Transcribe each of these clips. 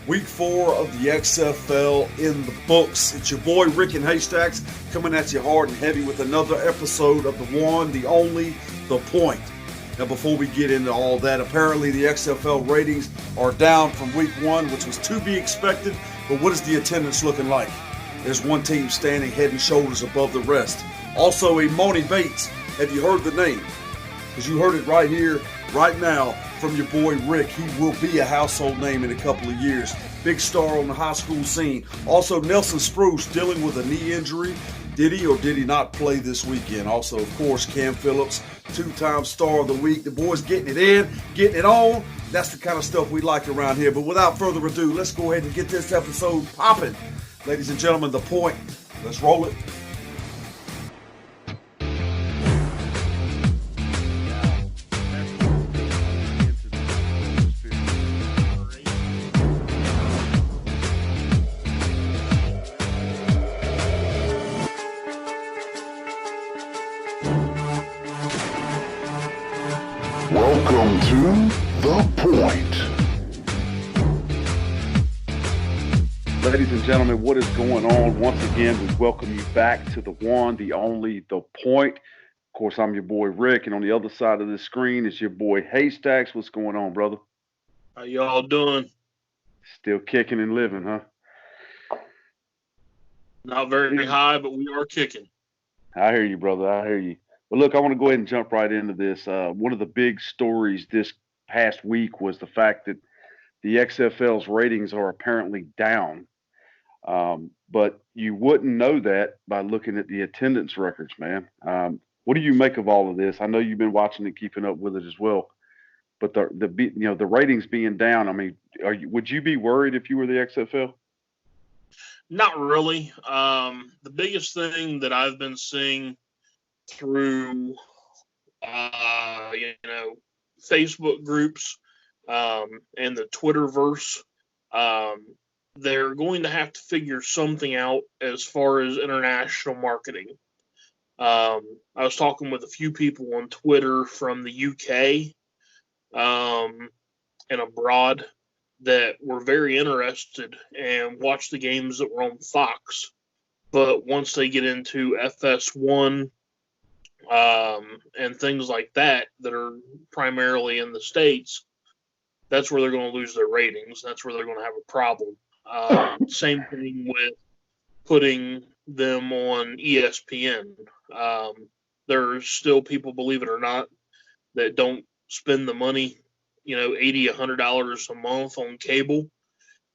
Week 4 of the XFL in the books. It's your boy Rick and Haystacks coming at you hard and heavy with another episode of the one, the only, the point. Now, before we get into all that, apparently the XFL ratings are down from Week 1, which was to be expected, but what is the attendance looking like? There's one team standing head and shoulders above the rest. Also, Imoni Bates. Have you heard the name? Because you heard it right here, right now, from your boy Rick. He will be a household name in a couple of years. Big star on the high school scene. Also, Nelson Spruce dealing with a knee injury. Did he or did he not play this weekend? Also, of course, Cam Phillips, two-time star of the week. The boys getting it in, getting it on. That's the kind of stuff we like around here. But without further ado, let's go ahead and get this episode popping. Ladies and gentlemen, the point. Let's roll it. Welcome to The Point. Ladies and gentlemen, what is going on? Once again, we welcome you back to the one, the only, the point. Of course, I'm your boy Rick, and on the other side of the screen is your boy Haystacks. What's going on, brother? How y'all doing? Still kicking and living, huh? Not very high, but we are kicking. I hear you, brother. I hear you. Well, look, I want to go ahead and jump right into this. One of the big stories this past week was the fact that the XFL's ratings are apparently down. But you wouldn't know that by looking at the attendance records, man. What do you make of all of this? I know you've been watching it, keeping up with it as well. But the ratings being down, I mean, would you be worried if you were the XFL? Not really. The biggest thing that I've been seeing through, Facebook groups and the Twitterverse, they're going to have to figure something out as far as international marketing. I was talking with a few people on Twitter from the UK and abroad that were very interested and watched the games that were on Fox. But once they get into FS1 and things like that are primarily in the States, that's where they're going to lose their ratings. That's where they're going to have a problem. Same thing with putting them on ESPN. There's still people, believe it or not, that don't spend the money, $80, $100 a month on cable,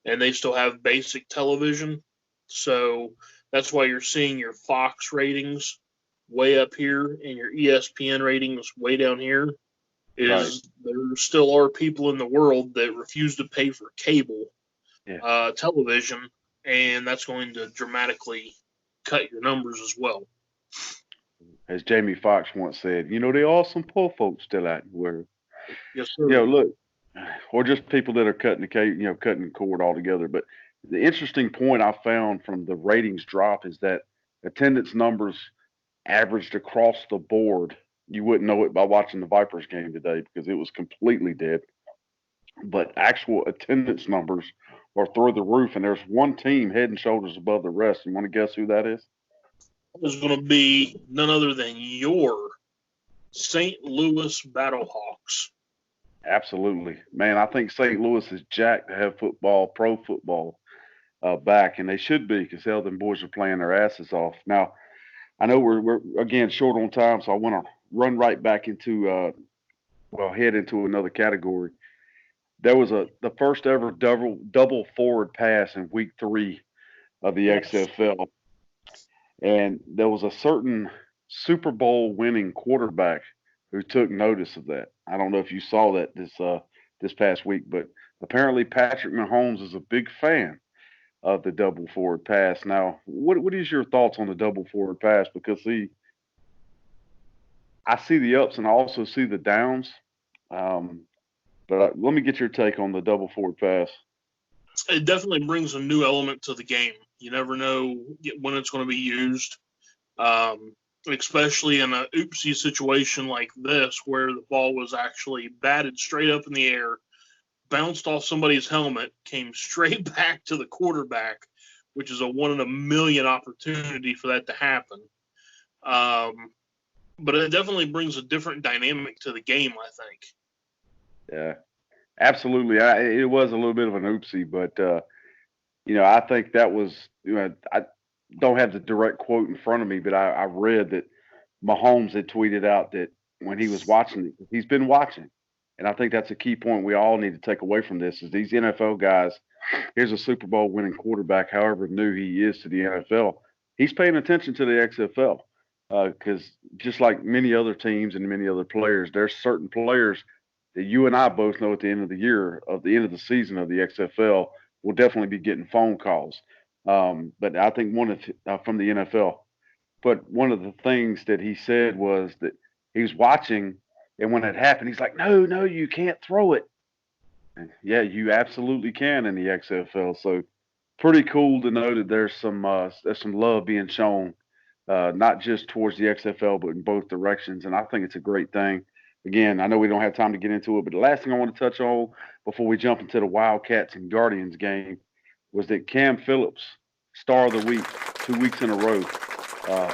and they still have basic television. So that's why you're seeing your Fox ratings way up here and your ESPN ratings way down here. There still are people in the world that refuse to pay for cable television, and that's going to dramatically cut your numbers as well. As Jamie Foxx once said, there are some poor folks still out there. Yes, sir. Look, or just people that are cutting the cord altogether. But the interesting point I found from the ratings drop is that attendance numbers averaged across the board. You wouldn't know it by watching the Vipers game today because it was completely dead. But actual attendance numbers are through the roof, and there's one team head and shoulders above the rest. You want to guess who that is? It's going to be none other than your St. Louis Battlehawks. Absolutely. Man, I think St. Louis is jacked to have pro football back, and they should be because hell, them boys are playing their asses off. Now, I know we're again short on time, so I want to run right back into head into another category. There was the first ever double forward pass in week 3 of the XFL, and there was a certain Super Bowl winning quarterback who took notice of that. I don't know if you saw that this past week, but apparently Patrick Mahomes is a big fan of the double forward pass. Now, what is your thoughts on the double forward pass? Because I see the ups and I also see the downs. But let me get your take on the double forward pass. It definitely brings a new element to the game. You never know when it's going to be used, especially in an oopsie situation like this where the ball was actually batted straight up in the air bounced off somebody's helmet, came straight back to the quarterback, which is a 1 in a million opportunity for that to happen. But it definitely brings a different dynamic to the game, I think. Yeah, absolutely. It was a little bit of an oopsie, but I think that was, I don't have the direct quote in front of me, but I read that Mahomes had tweeted out that when he was watching, he's been watching. And I think that's a key point we all need to take away from this is these NFL guys, here's a Super Bowl winning quarterback, however new he is to the NFL, he's paying attention to the XFL because just like many other teams and many other players, there's certain players that you and I both know at the end of the year, of the end of the season of the XFL, will definitely be getting phone calls. But I think from the NFL. But one of the things that he said was that he was watching, and when it happened, he's like, "No, you can't throw it." And yeah, you absolutely can in the XFL. So pretty cool to know that there's some love being shown, not just towards the XFL, but in both directions. And I think it's a great thing. Again, I know we don't have time to get into it, but the last thing I want to touch on before we jump into the Wildcats and Guardians game was that Cam Phillips, star of the week, 2 weeks in a row,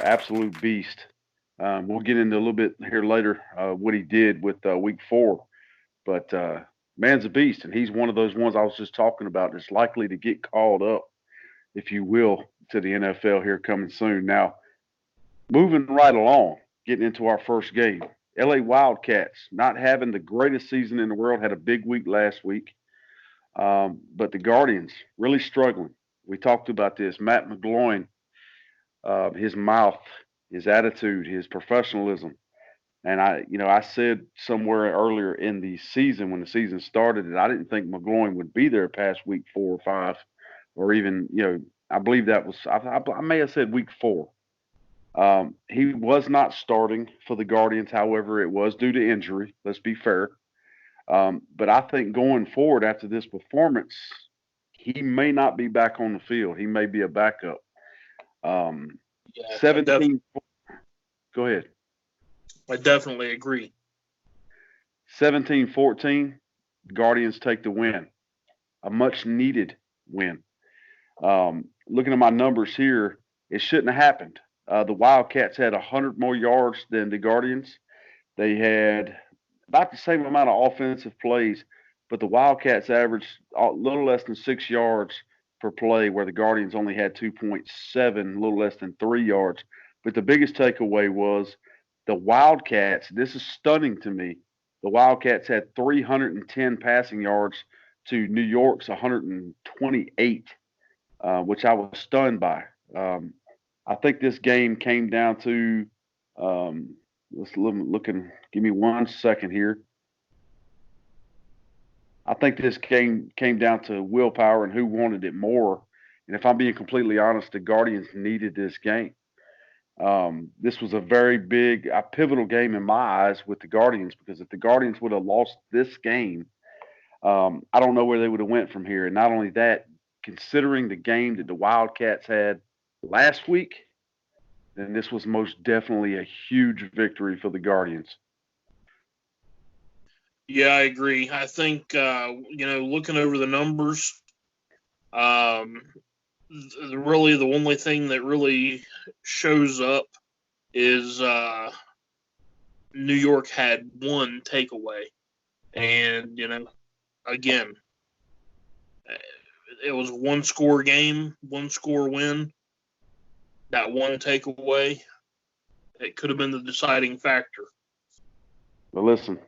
absolute beast. We'll get into a little bit here later what he did with week 4, but man's a beast, and he's one of those ones I was just talking about that's likely to get called up, if you will, to the NFL here coming soon. Now, moving right along, getting into our first game. LA Wildcats, not having the greatest season in the world, had a big week last week. But the Guardians really struggling. We talked about this. Matt McGloin, his mouth, his attitude, his professionalism. And I said somewhere earlier in the season when the season started that I didn't think McGloin would be there past week 4 or 5, or even, I believe that was, I may have said week 4. He was not starting for the Guardians. However, it was due to injury. Let's be fair. But I think going forward after this performance, he may not be back on the field. He may be a backup. Yeah, 17. Go ahead. I definitely agree. 17-14, Guardians take the win. A much needed win. Looking at my numbers here, it shouldn't have happened. The Wildcats had 100 more yards than the Guardians. They had about the same amount of offensive plays, but the Wildcats averaged a little less than 6 yards per play, where the Guardians only had 2.7, a little less than 3 yards. But the biggest takeaway was the Wildcats, this is stunning to me, the Wildcats had 310 passing yards to New York's 128, which I was stunned by. I think this game came down to give me 1 second here. I think this game came down to willpower and who wanted it more. And if I'm being completely honest, the Guardians needed this game. This was a very big, a pivotal game in my eyes with the Guardians, because if the Guardians would have lost this game, I don't know where they would have went from here. And not only that, considering the game that the Wildcats had last week, then this was most definitely a huge victory for the Guardians. Yeah, I agree. I think, looking over the numbers, really the only thing that really shows up is New York had 1 takeaway. And, again, it was 1-score game, 1-score win. That 1 takeaway, it could have been the deciding factor. But listen,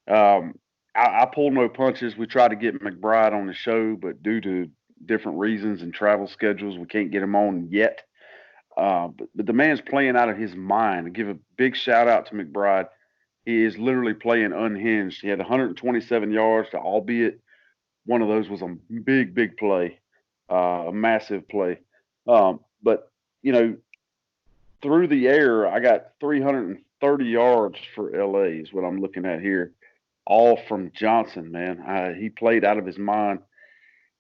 I pulled no punches. We tried to get McBride on the show, but due to different reasons and travel schedules, we can't get him on yet. But the man's playing out of his mind. I give a big shout out to McBride. He is literally playing unhinged. He had 127 yards, albeit one of those was a big play, a massive play. But through the air, I got 330 yards for LA is what I'm looking at here. All from Johnson, man. He played out of his mind.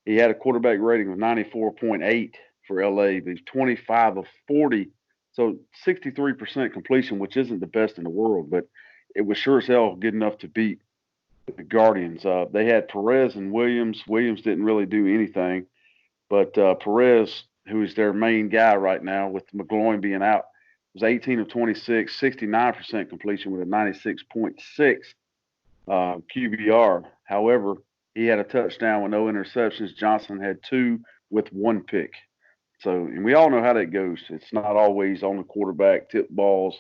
He had a quarterback rating of 94.8 for LA, but he's 25 of 40. So 63% completion, which isn't the best in the world, but it was sure as hell good enough to beat the Guardians. They had Perez and Williams. Williams didn't really do anything, but Perez, who is their main guy right now, with McGloin being out, was 18 of 26, 69% completion with a 96.6 QBR. However, he had a touchdown with no interceptions. Johnson had 2 with 1 pick. So, and we all know how that goes. It's not always on the quarterback, tip balls,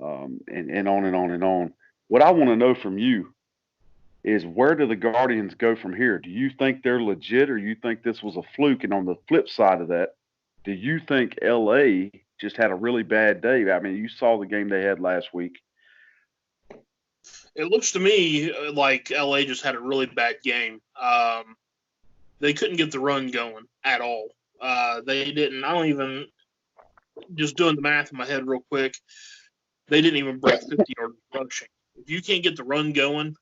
and on and on and on. What I want to know from you is, where do the Guardians go from here? Do you think they're legit, or you think this was a fluke? And on the flip side of that, do you think LA just had a really bad day? I mean, you saw the game they had last week. It looks to me like LA just had a really bad game. They couldn't get the run going at all. They didn't. I don't even. Just doing the math in my head real quick, they didn't even break 50 yards rushing. If you can't get the run going,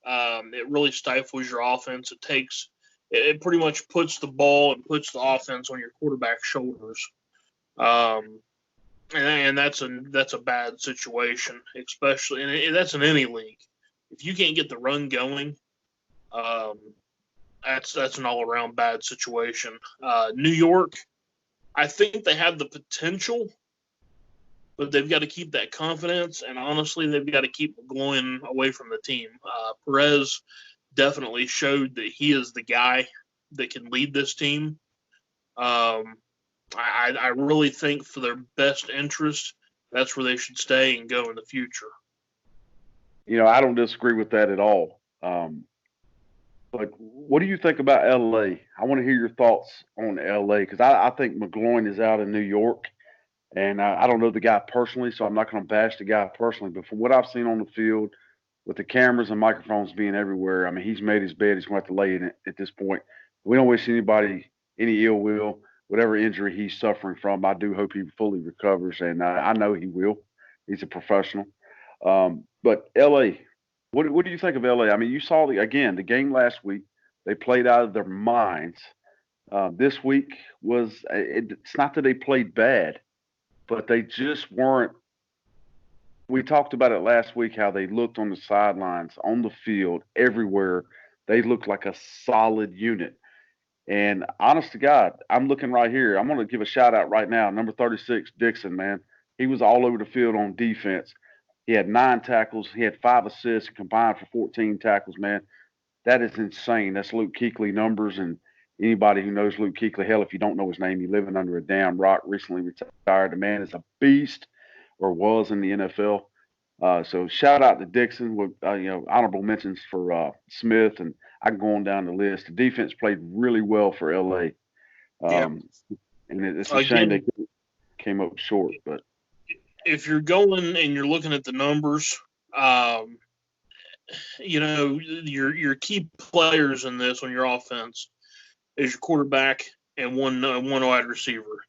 it really stifles your offense. It pretty much puts the ball and puts the offense on your quarterback's shoulders. And that's a bad situation, especially, and that's in any league. If you can't get the run going, that's an all around bad situation. New York, I think they have the potential, but they've got to keep that confidence, and honestly, they've got to keep going away from the team. Perez definitely showed that he is the guy that can lead this team. I really think for their best interest, that's where they should stay and go in the future. I don't disagree with that at all. But what do you think about LA? I want to hear your thoughts on LA, because I think McGloin is out in New York, and I don't know the guy personally, so I'm not going to bash the guy personally. But from what I've seen on the field, with the cameras and microphones being everywhere, I mean, he's made his bed. He's going to have to lay in it at this point. We don't wish anybody any ill will. Whatever injury he's suffering from, I do hope he fully recovers, and I know he will. He's a professional. But LA, what do you think of LA? I mean, you saw the game last week. They played out of their minds. This week it's not that they played bad, but they just weren't. We talked about it last week, how they looked on the sidelines, on the field, everywhere. They looked like a solid unit. And honest to God, I'm looking right here. I'm going to give a shout out right now. Number 36, Dixon, man. He was all over the field on defense. He had 9 tackles. He had 5 assists, combined for 14 tackles, man. That is insane. That's Luke Kuechly numbers. And anybody who knows Luke Kuechly, hell, if you don't know his name, you're living under a damn rock. Recently retired. The man is a beast, or was in the NFL. So shout out to Dixon with honorable mentions for Smith, and I can go on down the list. The defense played really well for LA, and it's a shame they came up short. But if you're going and you're looking at the numbers, your key players in this on your offense is your quarterback and one wide receiver.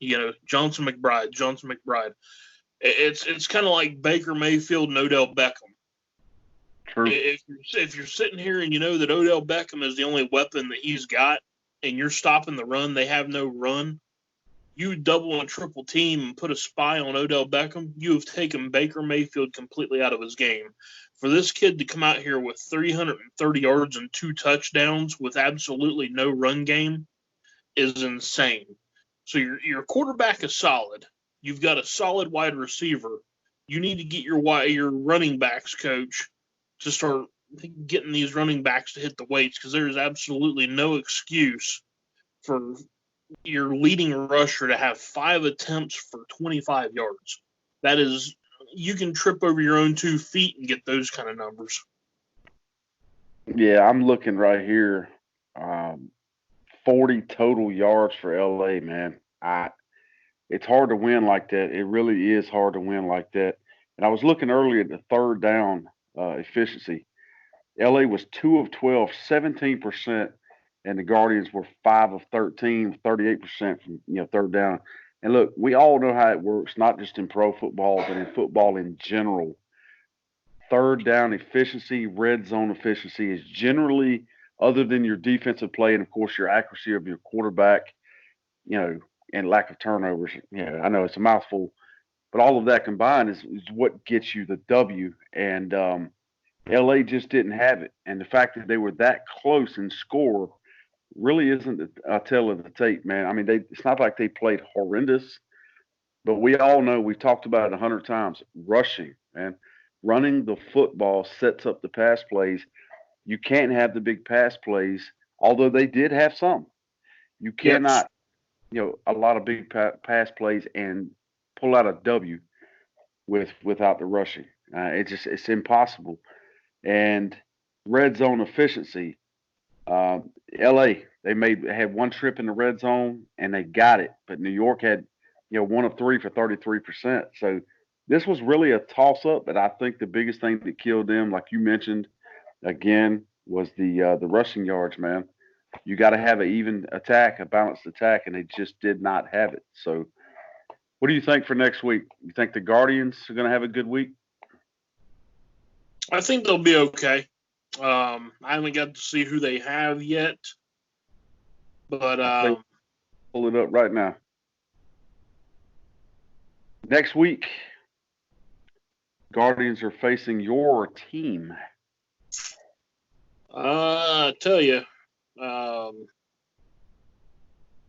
Johnson McBride. It's kind of like Baker Mayfield and Odell Beckham. True. If you're sitting here and you know that Odell Beckham is the only weapon that he's got, and you're stopping the run, they have no run, you double and triple team and put a spy on Odell Beckham, you have taken Baker Mayfield completely out of his game. For this kid to come out here with 330 yards and 2 touchdowns with absolutely no run game is insane. So your quarterback is solid. You've got a solid wide receiver. You need to get your running backs coach to start getting these running backs to hit the weights, because there is absolutely no excuse for your leading rusher to have 5 attempts for 25 yards. That is, you can trip over your own 2 feet and get those kind of numbers. Yeah, I'm looking right here. 40 total yards for LA, man. It's hard to win like that. It really is hard to win like that. And I was looking earlier at the third down efficiency. LA was 2 of 12, 17%, and the Guardians were 5 of 13, 38% from third down. And look, we all know how it works, not just in pro football, but in football in general. Third down efficiency, red zone efficiency is generally, other than your defensive play and of course your accuracy of your quarterback, and lack of turnovers. I know it's a mouthful, but all of that combined is what gets you the W. And LA just didn't have it. And the fact that they were that close in score really isn't a tell of the tape, man. I mean, it's not like they played horrendous, but we all know, we've talked about it 100 times, rushing, man. Running the football sets up the pass plays. You can't have the big pass plays, although they did have some. You Yes. cannot, a lot of big pass plays and pull out a W without the rushing. It's impossible. And red zone efficiency. LA, had one trip in the red zone and they got it, but New York had, one of three for 33%. So this was really a toss up, but I think the biggest thing that killed them, like you mentioned again, was the rushing yards, man. You got to have an even attack, a balanced attack, and they just did not have it. So, what do you think for next week? You think the Guardians are going to have a good week? I think they'll be okay. I haven't got to see who they have yet, but Pull it up right now. Next week, Guardians are facing your team. I tell you, that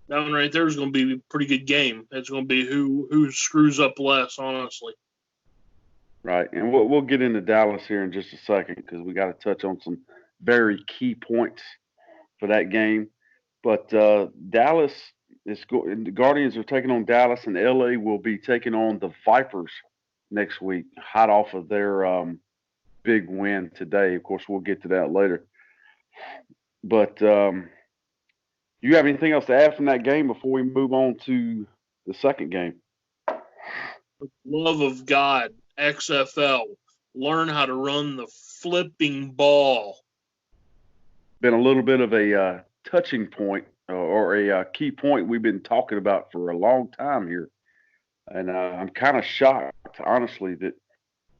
one right there is going to be a pretty good game. It's going to be who screws up less, honestly. Right, and we'll get into Dallas here in just a second because we got to touch on some very key points for that game. But Dallas the Guardians are taking on Dallas, and LA will be taking on the Vipers next week, hot off of their big win today. Of course, we'll get to that later. But you have anything else to add from that game before we move on to the second game? Love of God, XFL, learn how to run the flipping ball. Been a little bit of a touching point or a key point we've been talking about for a long time here. And I'm kind of shocked, honestly, that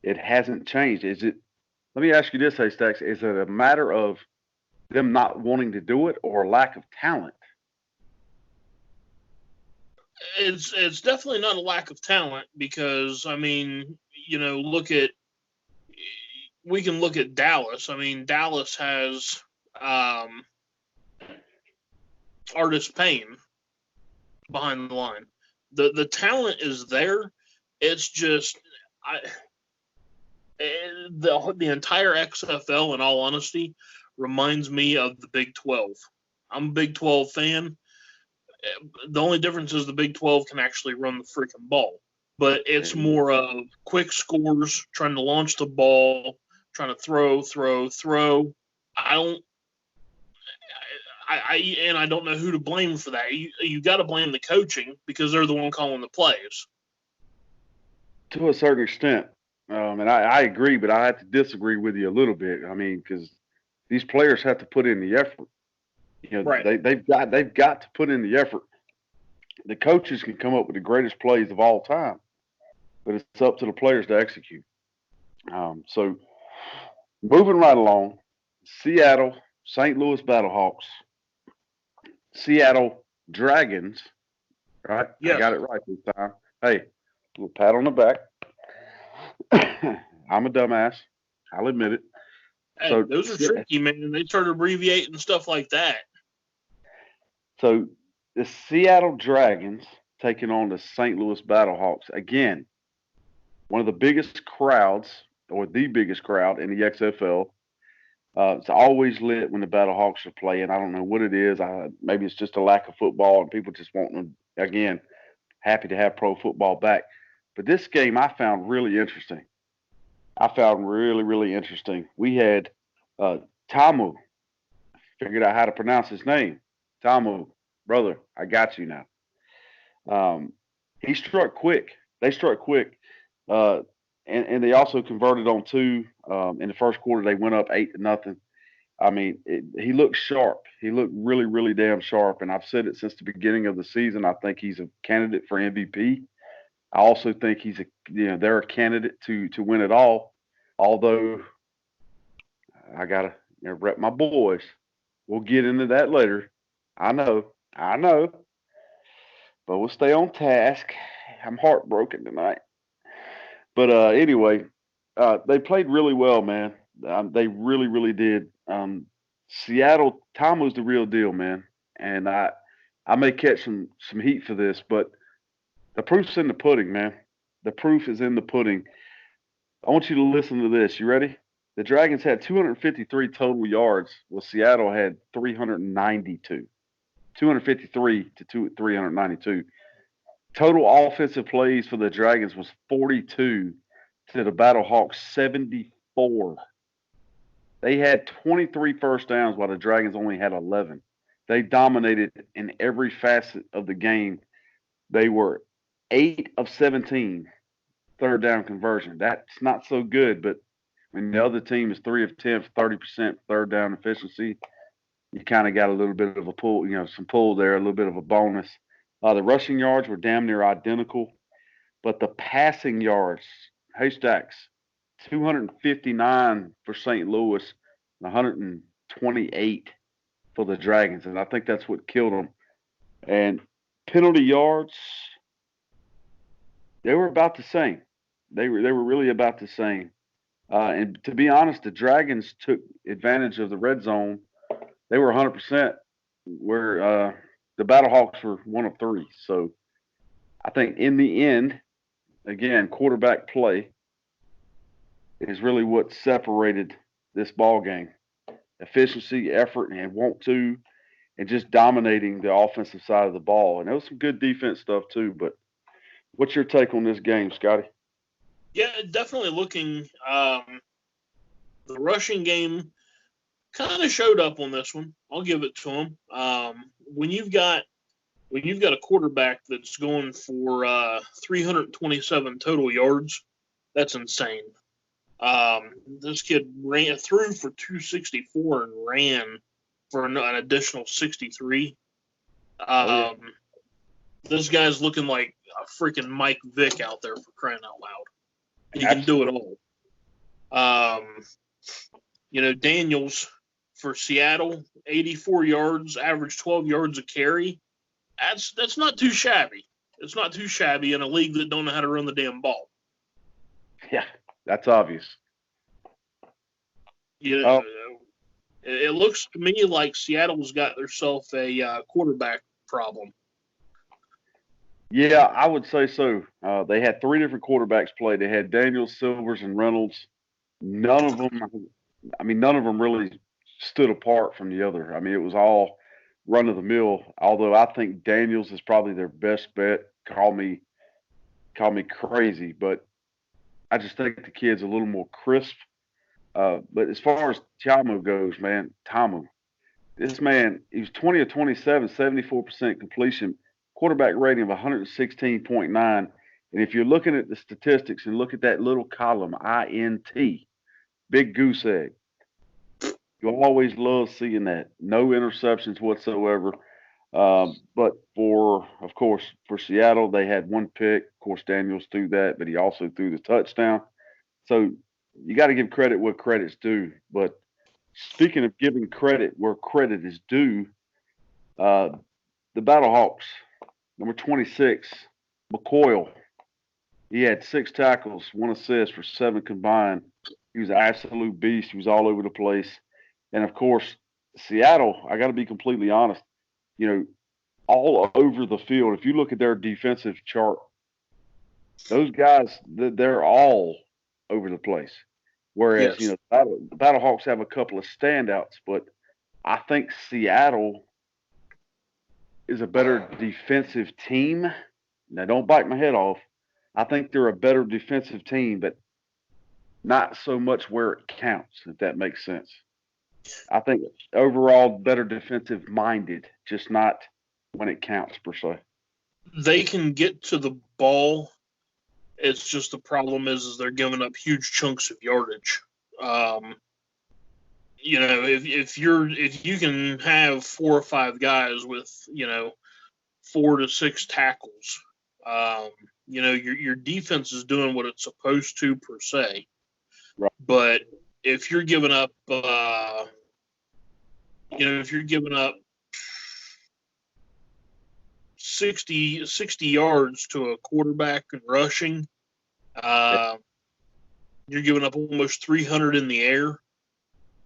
it hasn't changed. Let me ask you this, Haystacks, is it a matter of them not wanting to do it or lack of talent? It's definitely not a lack of talent because, I mean, we can look at Dallas. I mean, Dallas has Artis Payne behind the line. The talent is there. It's just the entire XFL, in all honesty, reminds me of the Big 12. I'm a Big 12 fan. The only difference is the Big 12 can actually run the freaking ball. But it's more of quick scores, trying to launch the ball, trying to throw. I don't know who to blame for that. You got to blame the coaching because they're the one calling the plays. To a certain extent. And I agree, but I have to disagree with you a little bit. I mean, because these players have to put in the effort. Right. They've got to put in the effort. The coaches can come up with the greatest plays of all time, but it's up to the players to execute. So moving right along, Seattle, St. Louis Battlehawks, Seattle Dragons. Right, Yes. I got it right this time. Hey, a little pat on the back. I'm a dumbass. I'll admit it. Hey, So those are tricky, man. They start abbreviating stuff like that. So the Seattle Dragons taking on the St. Louis Battlehawks. Again, one of the biggest crowds, or the biggest crowd in the XFL. It's always lit when the Battlehawks are playing. I don't know what it is. Maybe it's just a lack of football and people just wanting, again, happy to have pro football back. But this game I found really interesting. Really interesting. We had Tamu. Figured out how to pronounce his name. Tamu, brother, I got you now. He struck quick. They struck quick. And they also converted on two. In the first quarter, they went up 8-0. I mean, he looked sharp. He looked really, really damn sharp. And I've said it since the beginning of the season. I think he's a candidate for MVP. I also think they're a candidate to win it all. Although I gotta rep my boys. We'll get into that later. I know, but we'll stay on task. I'm heartbroken tonight. But anyway, they played really well, man. They really, really did. Seattle, Tamu's the real deal, man. And I may catch some heat for this, but the proof's in the pudding, man. The proof is in the pudding. I want you to listen to this. You ready? The Dragons had 253 total yards, while Seattle had 392. 253 to 392. Total offensive plays for the Dragons was 42 to the Battlehawks 74. They had 23 first downs while the Dragons only had 11. They dominated in every facet of the game. They were 8 of 17 third down conversion. That's not so good, but when the other team is 3 of 10 for 30% third down efficiency, you kind of got a little bit of a pull, some pull there, a little bit of a bonus. The rushing yards were damn near identical, but the passing yards, Haystacks, 259 for St. Louis, 128 for the Dragons, and I think that's what killed them. And penalty yards, they were about the same. They were really about the same. And to be honest, the Dragons took advantage of the red zone. They were 100%, where the Battlehawks were 1 of 3. So I think in the end, again, quarterback play is really what separated this ball game. Efficiency, effort, and want to, and just dominating the offensive side of the ball. And there was some good defense stuff too. But what's your take on this game, Scotty? Yeah, definitely looking. The rushing game kind of showed up on this one. I'll give it to him. When you've got a quarterback that's going for 327 total yards, that's insane. This kid threw for 264 and ran for an additional 63. This guy's looking like a freaking Mike Vick out there, for crying out loud. He can do it all. Daniels for Seattle, 84 yards, average 12 yards a carry. That's not too shabby. It's not too shabby in a league that don't know how to run the damn ball. Yeah, that's obvious. It looks to me like Seattle's got themselves a quarterback problem. Yeah, I would say so. They had 3 different quarterbacks play. They had Daniels, Silvers, and Reynolds. None of them really stood apart from the other. It was all run of the mill. Although I think Daniels is probably their best bet. Call me crazy, but I just think the kid's a little more crisp. But as far as Tamu goes, man, this man, he was 20 of 27, 74% completion, quarterback rating of 116.9. And if you're looking at the statistics and look at that little column, INT, big goose egg, you always love seeing that. No interceptions whatsoever. But for Seattle, they had 1 pick. Of course, Daniels threw that, but he also threw the touchdown. So you got to give credit where credit's due. But speaking of giving credit where credit is due, the Battlehawks, number 26, McCoyle, he had 6 tackles, 1 assist for 7 combined. He was an absolute beast. He was all over the place. And, of course, Seattle, I got to be completely honest, all over the field, if you look at their defensive chart, those guys, they're all over the place. Whereas, Yes. The Battlehawks have a couple of standouts, but I think Seattle is a better defensive team. Now, don't bite my head off. I think they're a better defensive team, but not so much where it counts, if that makes sense. I think overall better defensive minded, just not when it counts per se. They can get to the ball. It's just the problem is they're giving up huge chunks of yardage. If you can have 4 or 5 guys with 4 to 6 tackles, your defense is doing what it's supposed to per se. Right. But if you're giving up, 60 yards to a quarterback and rushing, you're giving up almost 300 in the air.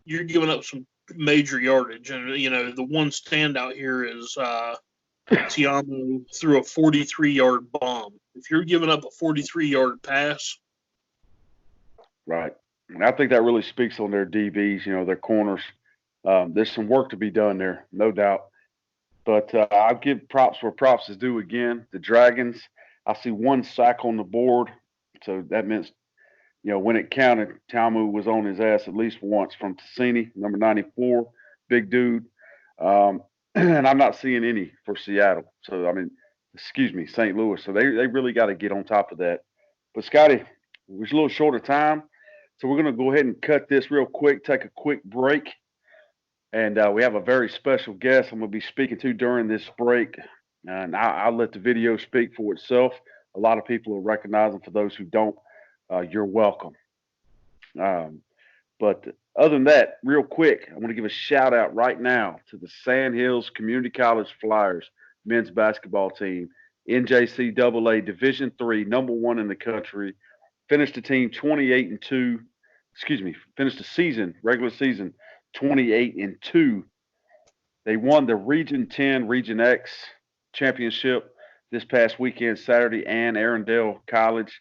you're giving up some major yardage. And, the one standout here is Tiamo threw a 43-yard bomb. If you're giving up a 43-yard pass. Right. And I think that really speaks on their DBs, their corners. There's some work to be done there, no doubt. But I'll give props where props is due again. The Dragons, I see one sack on the board. So that means, when it counted, Talmu was on his ass at least once from Ticini, number 94, big dude. And I'm not seeing any for Seattle. So, St. Louis. So they really got to get on top of that. But, Scotty, it was a little short of time. So we're going to go ahead and cut this real quick, take a quick break. And we have a very special guest I'm going to be speaking to during this break. And I'll let the video speak for itself. A lot of people will recognize him. For those who don't, you're welcome. But other than that, real quick, I want to give a shout out right now to the Sand Hills Community College Flyers men's basketball team, NJCAA Division III, number 1 in the country. Finished the team 28-2. Finished the season, regular season, 28-2. They won the Region 10, Region X championship this past weekend, Saturday, and Arundel College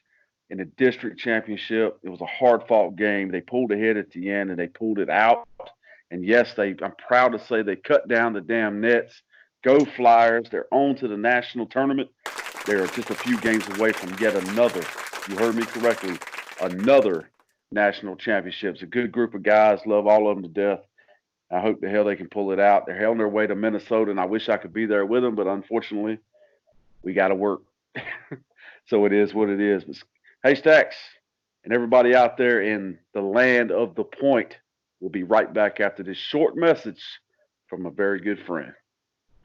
in the district championship. It was a hard-fought game. They pulled ahead at the end, and they pulled it out. And, yes, I'm proud to say they cut down the damn nets. Go Flyers. They're on to the national tournament. They're just a few games away from yet another, you heard me correctly, another national championship. It's a good group of guys. Love all of them to death. I hope the hell they can pull it out. They're on their way to Minnesota, and I wish I could be there with them, but unfortunately, we got to work. So it is what it is. But Haystacks and everybody out there in the land of the point, we'll be right back after this short message from a very good friend.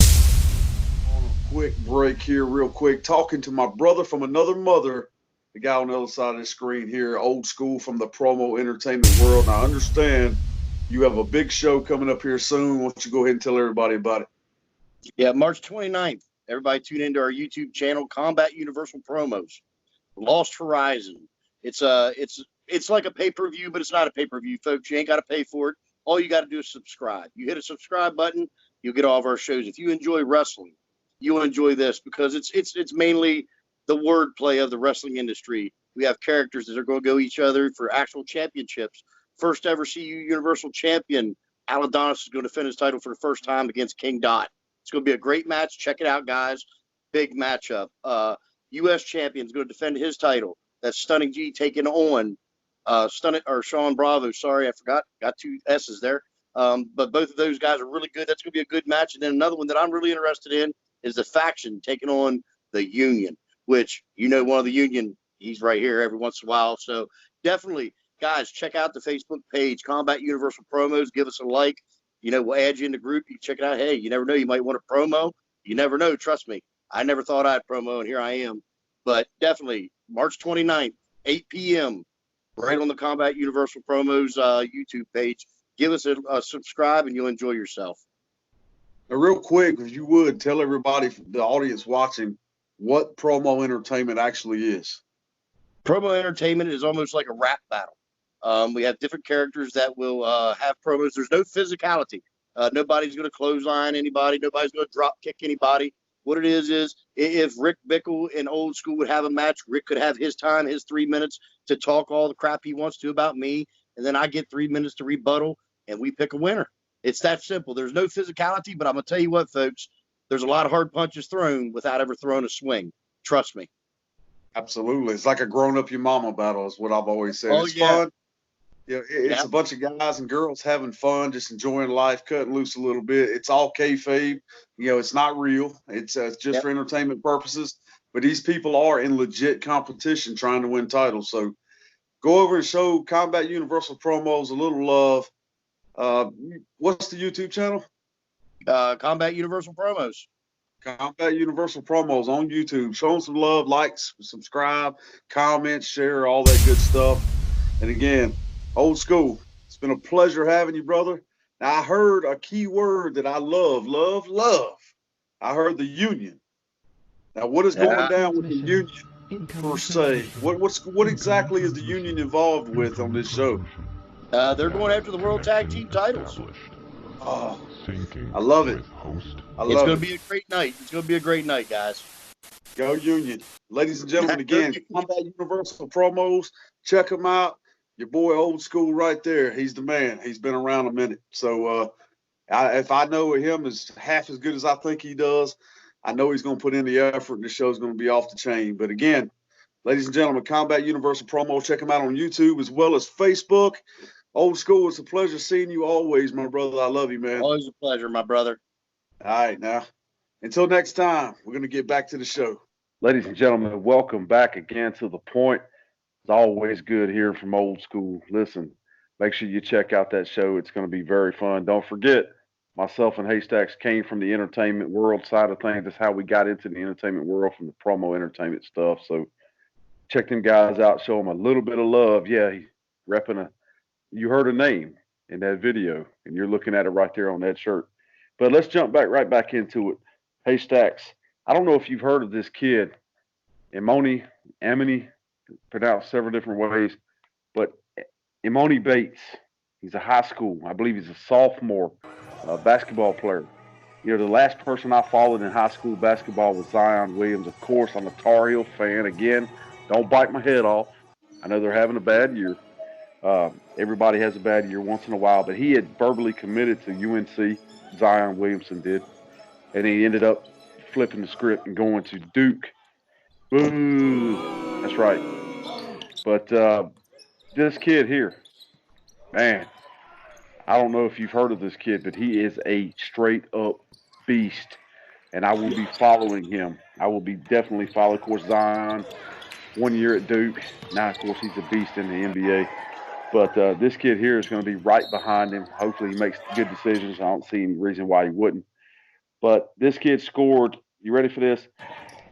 On a quick break here, real quick, talking to my brother from another mother, the guy on the other side of the screen here, old school from the promo entertainment world. And I understand you have a big show coming up here soon. Why don't you go ahead and tell everybody about it? Yeah, March 29th. Everybody tune into our YouTube channel, Combat Universal Promos, Lost Horizon. It's like a pay-per-view, but it's not a pay-per-view, folks. You ain't got to pay for it. All you got to do is subscribe. You hit a subscribe button, you'll get all of our shows. If you enjoy wrestling, you'll enjoy this because it's mainly the wordplay of the wrestling industry. We have characters that are going to go each other for actual championships. First ever CU Universal Champion, Aladonis is going to defend his title for the first time against King Dot. It's going to be a great match. Check it out, guys. Big matchup. U.S. champion is going to defend his title. That's Stunning G taking on Sean Bravo. Sorry, I forgot. Got 2 S's there. But both of those guys are really good. That's going to be a good match. And then another one that I'm really interested in is the Faction taking on the Union, which, one of the Union, he's right here every once in a while. So definitely, guys, check out the Facebook page, Combat Universal Promos. Give us a like. We'll add you in the group. You can check it out. Hey, you never know. You might want a promo. You never know. Trust me. I never thought I'd promo, and here I am. But definitely, March 29th, 8 p.m., right on the Combat Universal Promos YouTube page. Give us a subscribe, and you'll enjoy yourself. Now, real quick, if you would, tell everybody, the audience watching, what promo entertainment actually is. Promo entertainment is almost like a rap battle. We have different characters that will have promos. There's no physicality. Nobody's going to clothesline anybody. Nobody's going to drop kick anybody. What it is if Rick Bickle and Old School would have a match, Rick could have his time, his 3 minutes to talk all the crap he wants to about me, and then I get 3 minutes to rebuttal, and we pick a winner. It's that simple. There's no physicality, but I'm going to tell you what, folks, there's a lot of hard punches thrown without ever throwing a swing. Trust me. Absolutely. It's like a grown-up your mama battle is what I've always said. Oh, it's yeah. fun. It's a bunch of guys and girls having fun, just enjoying life, cutting loose a little bit. It's all kayfabe. It's not real. It's just for entertainment purposes. But these people are in legit competition trying to win titles. So go over and show Combat Universal Promos a little love. What's the YouTube channel? Combat Universal Promos. Combat Universal Promos on YouTube. Show them some love, likes, subscribe, comment, share, all that good stuff. And again, Old School, it's been a pleasure having you, brother. Now, I heard a key word that I love. I heard the Union. Now, what is going down with the Union per se? What exactly is the Union involved with on this show? They're going after the World Tag Team titles. Oh, I love it. It's going to be a great night. It's going to be a great night, guys. Go Union. Ladies and gentlemen, again, Combat Universal Promos. Check him out. Your boy Old School right there. He's the man. He's been around a minute. So if I know him as half as good as I think he does, I know he's going to put in the effort, and the show's going to be off the chain. But again, ladies and gentlemen, Combat Universal Promo. Check him out on YouTube as well as Facebook. Old School, it's a pleasure seeing you always, my brother. I love you, man. Always a pleasure, my brother. All right, now. Until next time, we're going to get back to the show. Ladies and gentlemen, welcome back again to The Point. It's always good hearing from Old School. Listen, make sure you check out that show. It's going to be very fun. Don't forget, myself and Haystacks came from the entertainment world side of things. That's how we got into the entertainment world, from the promo entertainment stuff. So check them guys out. Show them a little bit of love. Yeah, he's repping you heard a name in that video, and you're looking at it right there on that shirt. But let's jump right back into it. Haystacks, I don't know if you've heard of this kid, Imoni, pronounced several different ways, but Imoni Bates. He's a high school, I believe he's a sophomore basketball player. You know, the last person I followed in high school basketball was Zion Williams. Of course, I'm a Tar Heel fan. Again, don't bite my head off. I know they're having a bad year. Everybody has a bad year once in a while, but he had verbally committed to UNC. Zion Williamson did, and he ended up flipping the script and going to Duke. Boo! That's right. But this kid here, man, I don't know if you've heard of this kid, but he is a straight up beast, and I will be following him. I will be definitely following. Of course, Zion, 1 year at Duke. Now, of course, he's a beast in the NBA. But this kid here is going to be right behind him. Hopefully he makes good decisions. I don't see any reason why he wouldn't. But this kid scored. You ready for this?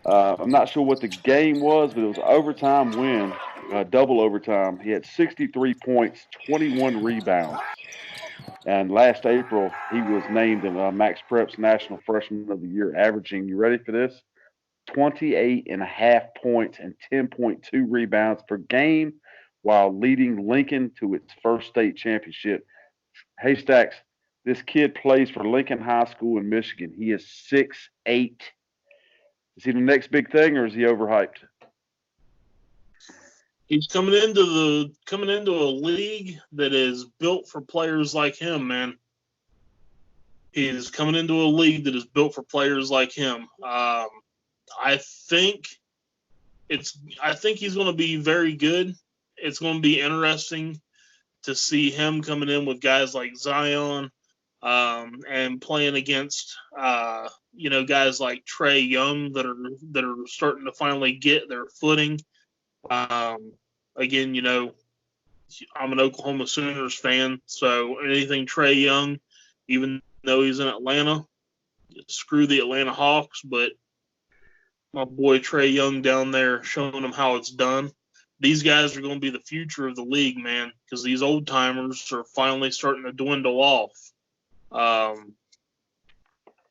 I'm not sure what the game was, but it was an overtime win, double overtime. He had 63 points, 21 rebounds. And last April, he was named in Max Prep's National Freshman of the Year, averaging, you ready for this? 28.5 points and 10.2 rebounds per game, while leading Lincoln to its first state championship. Haystacks, this kid plays for Lincoln High School in Michigan. He is 6'8". Is he the next big thing, or is he overhyped? He's coming into a league that is built for players like him, man. He's coming into a league that is built for players like him. I think he's going to be very good. It's going to be interesting to see him coming in with guys like Zion, and playing against guys like Trae Young that are starting to finally get their footing. Again, I'm an Oklahoma Sooners fan, so anything Trae Young, even though he's in Atlanta, screw the Atlanta Hawks, but my boy Trae Young down there showing them how it's done. These guys are going to be the future of the league, man, because these old timers are finally starting to dwindle off.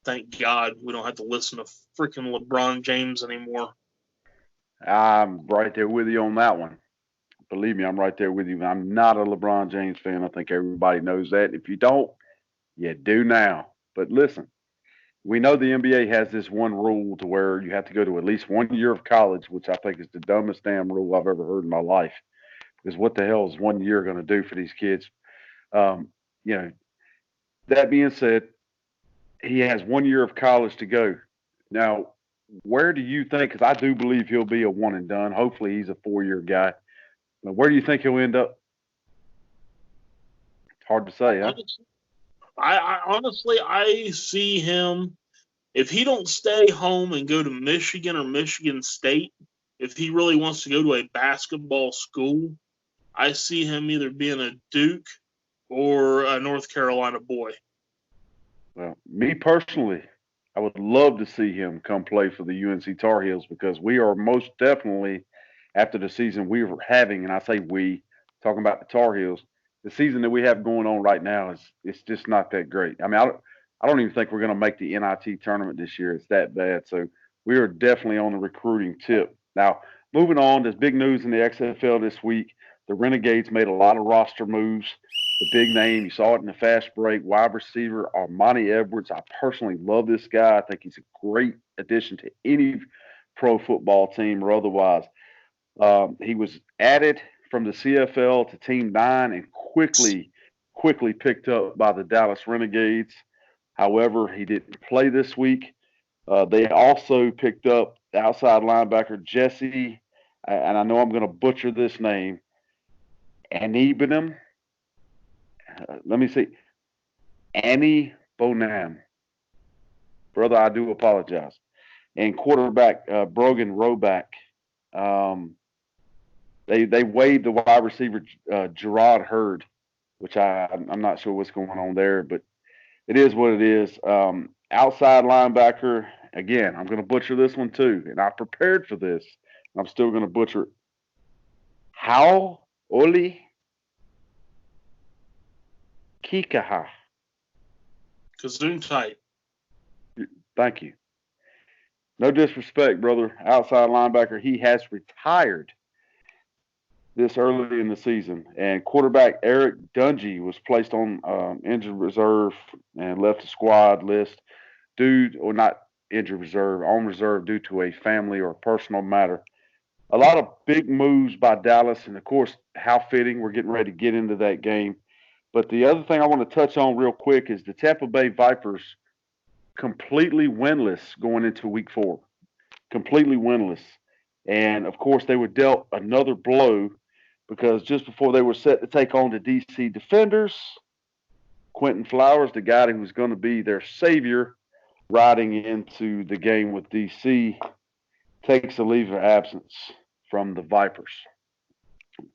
Thank God we don't have to listen to freaking LeBron James anymore. I'm right there with you on that one. Believe me, I'm right there with you. I'm not a LeBron James fan. I think everybody knows that. If you don't, you do now. But listen, we know the NBA has this one rule to where you have to go to at least 1 year of college, which I think is the dumbest damn rule I've ever heard in my life. Because what the hell is 1 year going to do for these kids? That being said, he has 1 year of college to go. Now, where do you think, because I do believe he'll be a one and done. Hopefully he's a 4-year guy. But where do you think he'll end up? It's hard to say, huh? I honestly see him, if he don't stay home and go to Michigan or Michigan State, if he really wants to go to a basketball school, I see him either being a Duke or a North Carolina boy. Well, me personally, I would love to see him come play for the UNC Tar Heels, because we are most definitely, after the season we were having, and I say we, talking about the Tar Heels, the season that we have going on right now it's just not that great. I mean, I don't even think we're going to make the NIT tournament this year. It's that bad. So we are definitely on the recruiting tip. Now, moving on, there's big news in the XFL this week. the Renegades made a lot of roster moves. The big name, you saw it in the fast break, wide receiver Armani Edwards. I personally love this guy. I think he's a great addition to any pro football team or otherwise. He was added from the CFL to Team 9 and quickly picked up by the Dallas Renegades. However, he didn't play this week. They also picked up the outside linebacker Jesse, and I know I'm going to butcher this name, Anibenham. Let me see. Annie Bonham. Brother, I do apologize. And quarterback Brogan Roback. They waived the wide receiver Gerard Hurd, which I'm not sure what's going on there, but it is what it is. Outside linebacker, again, I'm going to butcher this one too, and I prepared for this. I'm still going to butcher it. How Oli Kikaha. Kazoon tight. Thank you. No disrespect, brother. Outside linebacker, he has retired this early in the season. And quarterback Eric Dungy was placed on injured reserve and left the squad list or not injured reserve, on reserve due to a family or personal matter. A lot of big moves by Dallas, and of course, how fitting. We're getting ready to get into that game. But the other thing I want to touch on real quick is the Tampa Bay Vipers completely winless going into week 4. Completely winless. And, of course, they were dealt another blow because just before they were set to take on the DC Defenders, Quentin Flowers, the guy who was going to be their savior, riding into the game with DC, takes a leave of absence from the Vipers.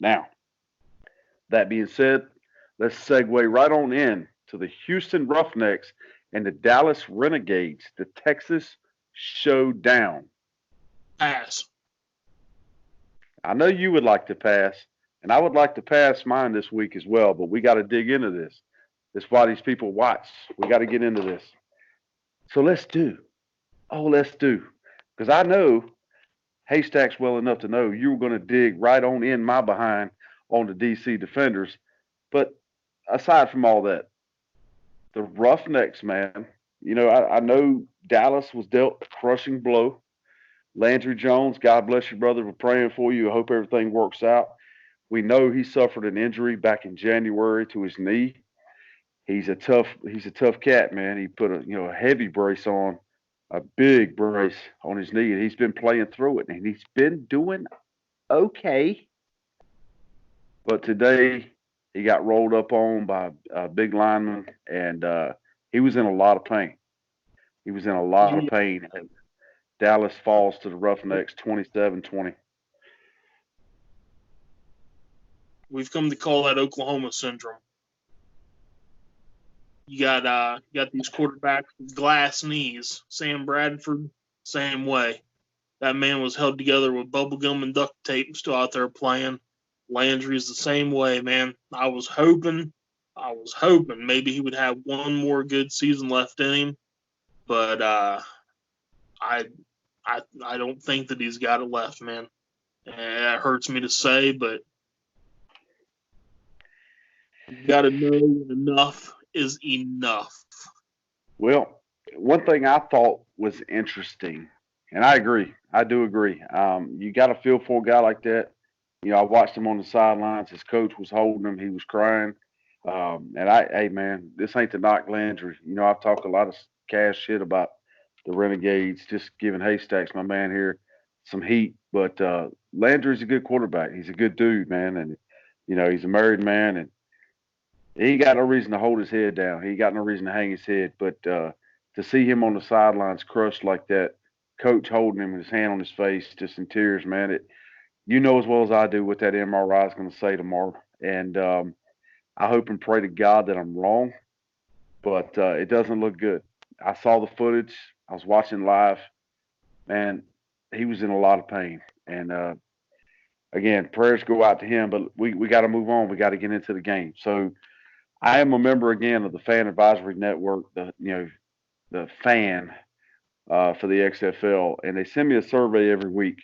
Now, that being said, let's segue right on in to the Houston Roughnecks and the Dallas Renegades, the Texas Showdown. Pass. I know you would like to pass, and I would like to pass mine this week as well, but we got to dig into this. That's why these people watch. We got to get into this. So let's do. Because I know Haystacks well enough to know you were going to dig right on in my behind on the DC Defenders. But aside from all that, the Roughnecks, man, I know Dallas was dealt a crushing blow. Landry Jones, God bless you, brother. We're praying for you. I hope everything works out. We know he suffered an injury back in January to his knee. He's a tough cat, man. He put a heavy brace on, a big brace on his knee, and he's been playing through it, and he's been doing okay. But today he got rolled up on by a big lineman, and he was in a lot of pain. And Dallas falls to the Roughnecks 27-20. We've come to call that Oklahoma syndrome. You got these quarterbacks with glass knees. Sam Bradford, same way. That man was held together with bubble gum and duct tape, still out there playing. Landry's the same way, man. I was hoping maybe he would have one more good season left in him, but I don't think that he's got it left, man. And that hurts me to say, but you got to know enough is enough. Well, one thing I thought was interesting, and I agree. I do agree. You got to feel for a guy like that. I watched him on the sidelines. His coach was holding him. He was crying. Hey, man, this ain't to knock Landry. I've talked a lot of cash shit about the Renegades, just giving Haystacks, my man here, some heat. But Landry's a good quarterback. He's a good dude, man. And, he's a married man, and he ain't got no reason to hold his head down. He ain't got no reason to hang his head. But to see him on the sidelines crushed like that, coach holding him with his hand on his face, just in tears, man, as well as I do what that MRI is going to say tomorrow. And I hope and pray to God that I'm wrong, but it doesn't look good. I saw the footage. I was watching live. Man, he was in a lot of pain. And, again, prayers go out to him, but we got to move on. We got to get into the game. So I am a member, again, of the Fan Advisory Network, the fan for the XFL, and they send me a survey every week.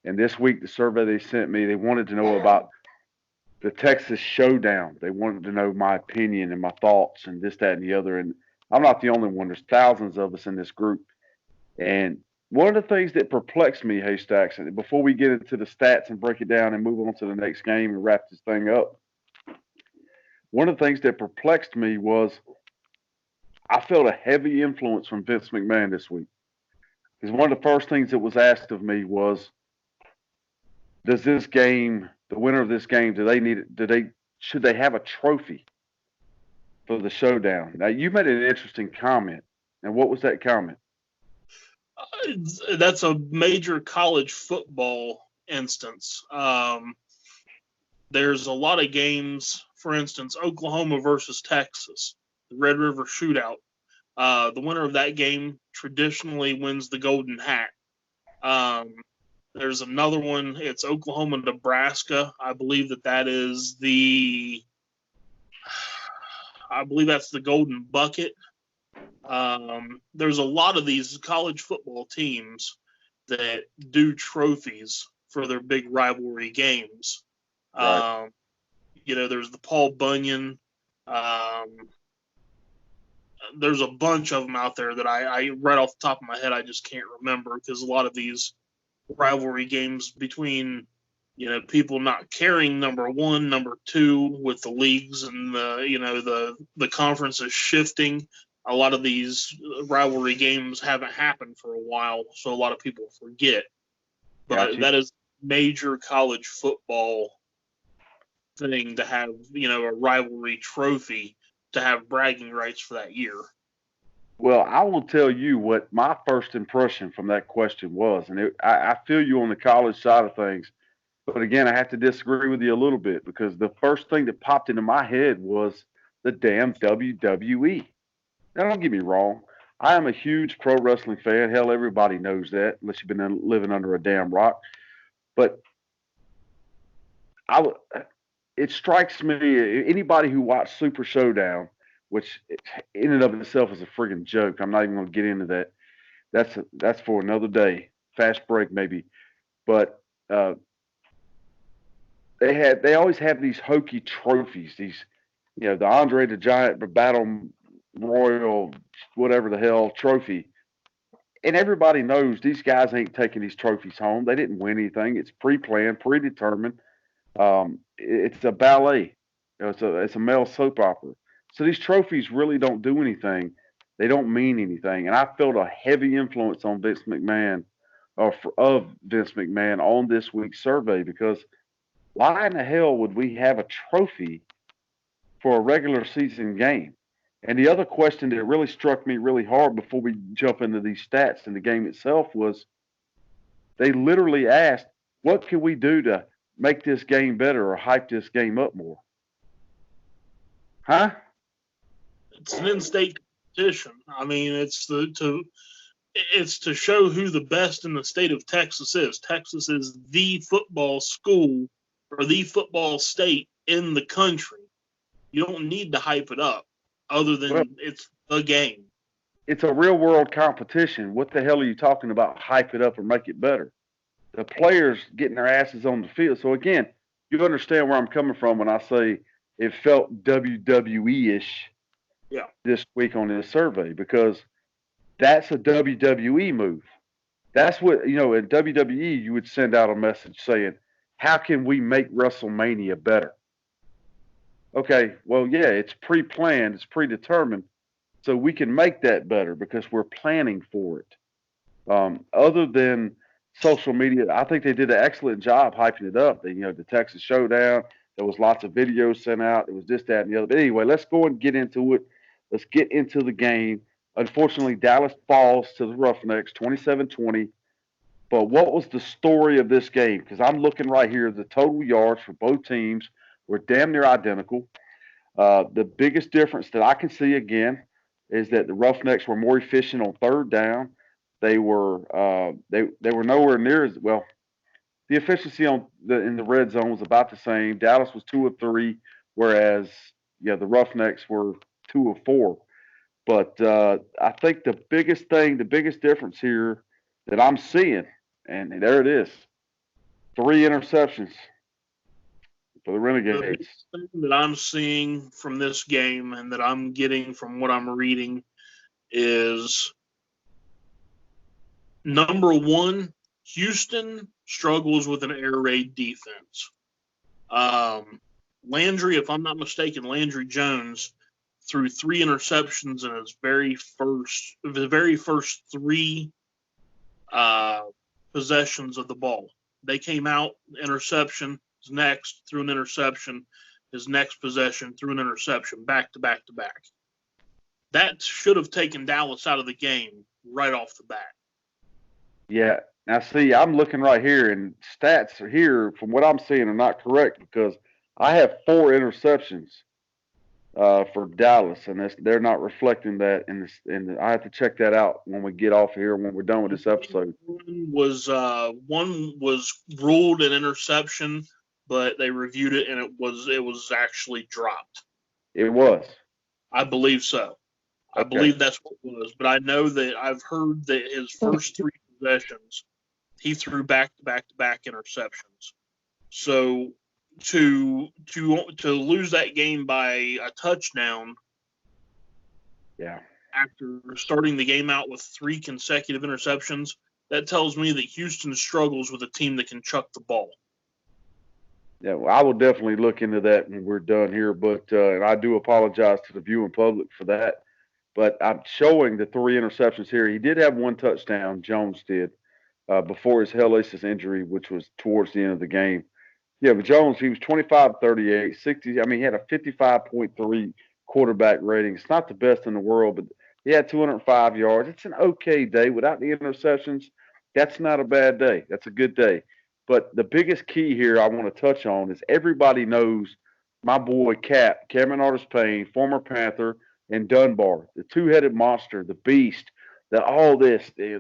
And this week, the survey they sent me, they wanted to know about the Texas Showdown. They wanted to know my opinion and my thoughts and this, that, and the other. And I'm not the only one. There's thousands of us in this group. And one of the things that perplexed me, Haystacks, and before we get into the stats and break it down and move on to the next game and wrap this thing up, one of the things that perplexed me was I felt a heavy influence from Vince McMahon this week. Because one of the first things that was asked of me was, does this game, the winner of this game, should they have a trophy for the showdown? Now, you made an interesting comment. And what was that comment? That's a major college football instance. There's a lot of games, for instance, Oklahoma versus Texas, the Red River Shootout. The winner of that game traditionally wins the Golden Hat. There's another one. It's Oklahoma, Nebraska. I believe that's the Golden Bucket. There's a lot of these college football teams that do trophies for their big rivalry games. Right. There's the Paul Bunyan. There's a bunch of them out there that I right off the top of my head, I just can't remember, because a lot of these rivalry games between, people not caring, number one, number two, with the leagues and the conferences shifting. A lot of these rivalry games haven't happened for a while, so a lot of people forget. But Gotcha. that is major college football thing to have, a rivalry trophy to have bragging rights for that year. Well, I will tell you what my first impression from that question was. And I feel you on the college side of things. But again, I have to disagree with you a little bit, because the first thing that popped into my head was the damn WWE. Now, don't get me wrong. I am a huge pro wrestling fan. Hell, everybody knows that, unless you've been living under a damn rock. But it strikes me, anybody who watched Super Showdown, which in and of itself is a friggin' joke. I'm not even going to get into that. That's for another day. Fast break maybe. But they always have these hokey trophies. These, the Andre the Giant Battle Royal, whatever the hell trophy. And everybody knows these guys ain't taking these trophies home. They didn't win anything. It's pre-planned, predetermined. It's a ballet. It's a male soap opera. So these trophies really don't do anything. They don't mean anything. And I felt a heavy influence on Vince McMahon, of Vince McMahon, on this week's survey, because why in the hell would we have a trophy for a regular season game? And the other question that really struck me really hard before we jump into these stats in the game itself was, they literally asked, what can we do to make this game better or hype this game up more? Huh? It's an in-state competition. I mean, it's to show who the best in the state of Texas is. Texas is the football school or the football state in the country. You don't need to hype it up, other than it's the game. It's a real world competition. What the hell are you talking about? Hype it up or make it better? The players getting their asses on the field. So again, you understand where I'm coming from when I say it felt WWE-ish this week on this survey, because that's a WWE move. That's what, in WWE, you would send out a message saying, how can we make WrestleMania better? Okay, well, yeah, it's pre-planned, it's predetermined, so we can make that better because we're planning for it. Other than social media, I think they did an excellent job hyping it up. The Texas Showdown, there was lots of videos sent out. It was this, that, and the other. But anyway, let's go and get into it. Let's get into the game. Unfortunately, Dallas falls to the Roughnecks, 27-20. But what was the story of this game? Because I'm looking right here, the total yards for both teams were damn near identical. The biggest difference that I can see, again, is that the Roughnecks were more efficient on third down. They were nowhere near as well. The efficiency in the red zone was about the same. Dallas was 2 of 3, whereas the Roughnecks were 2 of 4. But I think the biggest difference here that I'm seeing, and there it is, 3 interceptions. for the Renegades. The thing that I'm seeing from this game and that I'm getting from what I'm reading is, number one, Houston struggles with an air raid defense. Landry, if I'm not mistaken, Landry Jones threw 3 interceptions in his very first 3 possessions of the ball. They came out, interception, his next, threw an interception, his next possession, threw an interception, back to back to back. That should have taken Dallas out of the game right off the bat. Yeah. Now, see, I'm looking right here, and stats are here, from what I'm seeing, are not correct because I have 4 interceptions for Dallas, and they're not reflecting that. I have to check that out when we get off here when we're done with this episode. One was ruled an interception, but they reviewed it and it was actually dropped. It was. I believe so. I Okay. believe that's what it was, but I know that I've heard that his first 3 possessions, he threw back-to-back interceptions. So to lose that game by a touchdown, Yeah. after starting the game out with 3 consecutive interceptions, that tells me that Houston struggles with a team that can chuck the ball. Yeah, well, I will definitely look into that when we're done here. But and I do apologize to the viewing public for that. But I'm showing the 3 interceptions here. He did have 1 touchdown, Jones did, before his hellacious injury, which was towards the end of the game. Yeah, but Jones, he was 25-38, 60. I mean, he had a 55.3 quarterback rating. It's not the best in the world, but he had 205 yards. It's an okay day without the interceptions. That's not a bad day. That's a good day. But the biggest key here I want to touch on is everybody knows my boy Cameron Artis-Payne, former Panther, and Dunbar, the 2-headed monster, the beast, that all this, they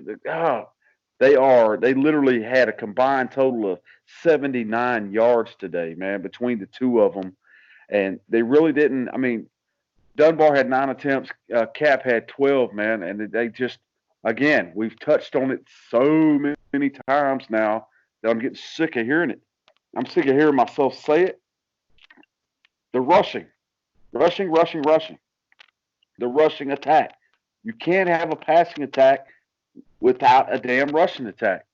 literally had a combined total of 79 yards today, man, between the 2 of them. And they really didn't, I mean, Dunbar had 9 attempts, Cap had 12, man, and they just, again, we've touched on it so many times now that I'm getting sick of hearing it. I'm sick of hearing myself say it. The rushing. The rushing attack. You can't have a passing attack without a damn rushing attack.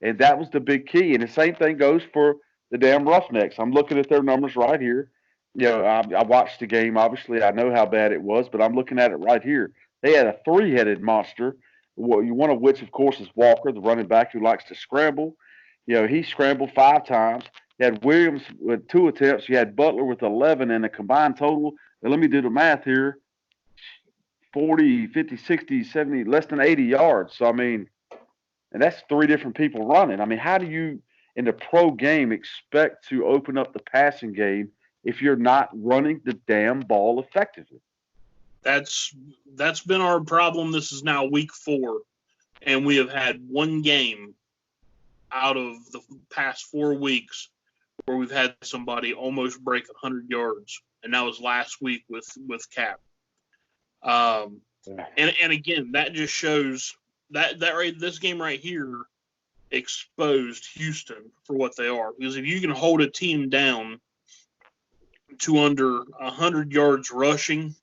And that was the big key. And the same thing goes for the damn Roughnecks. I'm looking at their numbers right here. You know, I watched the game. Obviously, I know how bad it was, but I'm looking at it right here. They had a 3-headed monster, one of which, of course, is Walker, the running back who likes to scramble. You know, he scrambled 5 times. You had Williams with 2 attempts. You had Butler with 11, and a combined total. Now, let me do the math here. 40, 50, 60, 70, less than 80 yards. So, I mean, and that's 3 different people running. I mean, how do you, in the pro game, expect to open up the passing game if you're not running the damn ball effectively? That's been our problem. This is now week 4, and we have had 1 game out of the past 4 weeks where we've had somebody almost break 100 yards, and that was last week with Cap. And again, that just shows that this game right here exposed Houston for what they are. Because if you can hold a team down to under 100 yards rushing,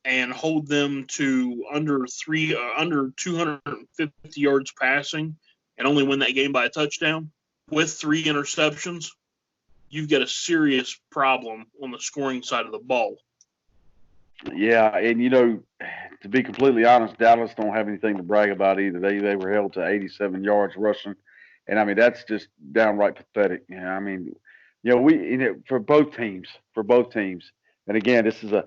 and hold them to under 250 yards passing, and only win that game by a touchdown with 3 interceptions, you've got a serious problem on the scoring side of the ball. Yeah, and you know, to be completely honest, Dallas don't have anything to brag about either. They were held to 87 yards rushing, and I mean that's just downright pathetic. Yeah, I mean, you know, for both teams, and again, this is a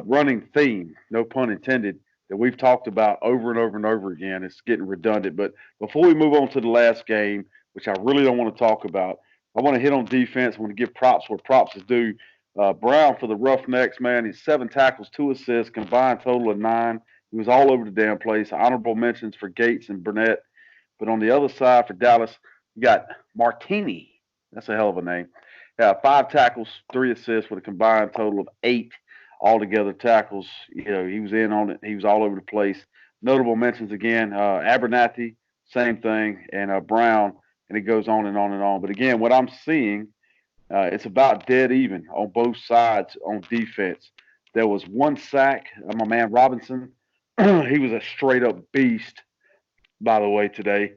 running theme, no pun intended, that we've talked about over and over and over again. It's getting redundant. But before we move on to the last game, which I really don't want to talk about, I want to hit on defense. I want to give props where props is due. Brown for the Roughnecks, man, he's 7 tackles, 2 assists, combined total of 9. He was all over the damn place. Honorable mentions for Gates and Burnett. But on the other side for Dallas, you got Martini. That's a hell of a name. 5 tackles, 3 assists with a combined total of 8 altogether tackles. You know, he was in on it. He was all over the place. Notable mentions again, Abernathy, same thing, and Brown, and it goes on and on and on. But again, what I'm seeing It's about dead even on both sides on defense. There was one sack. My man Robinson, he was a straight up beast, by the way, today.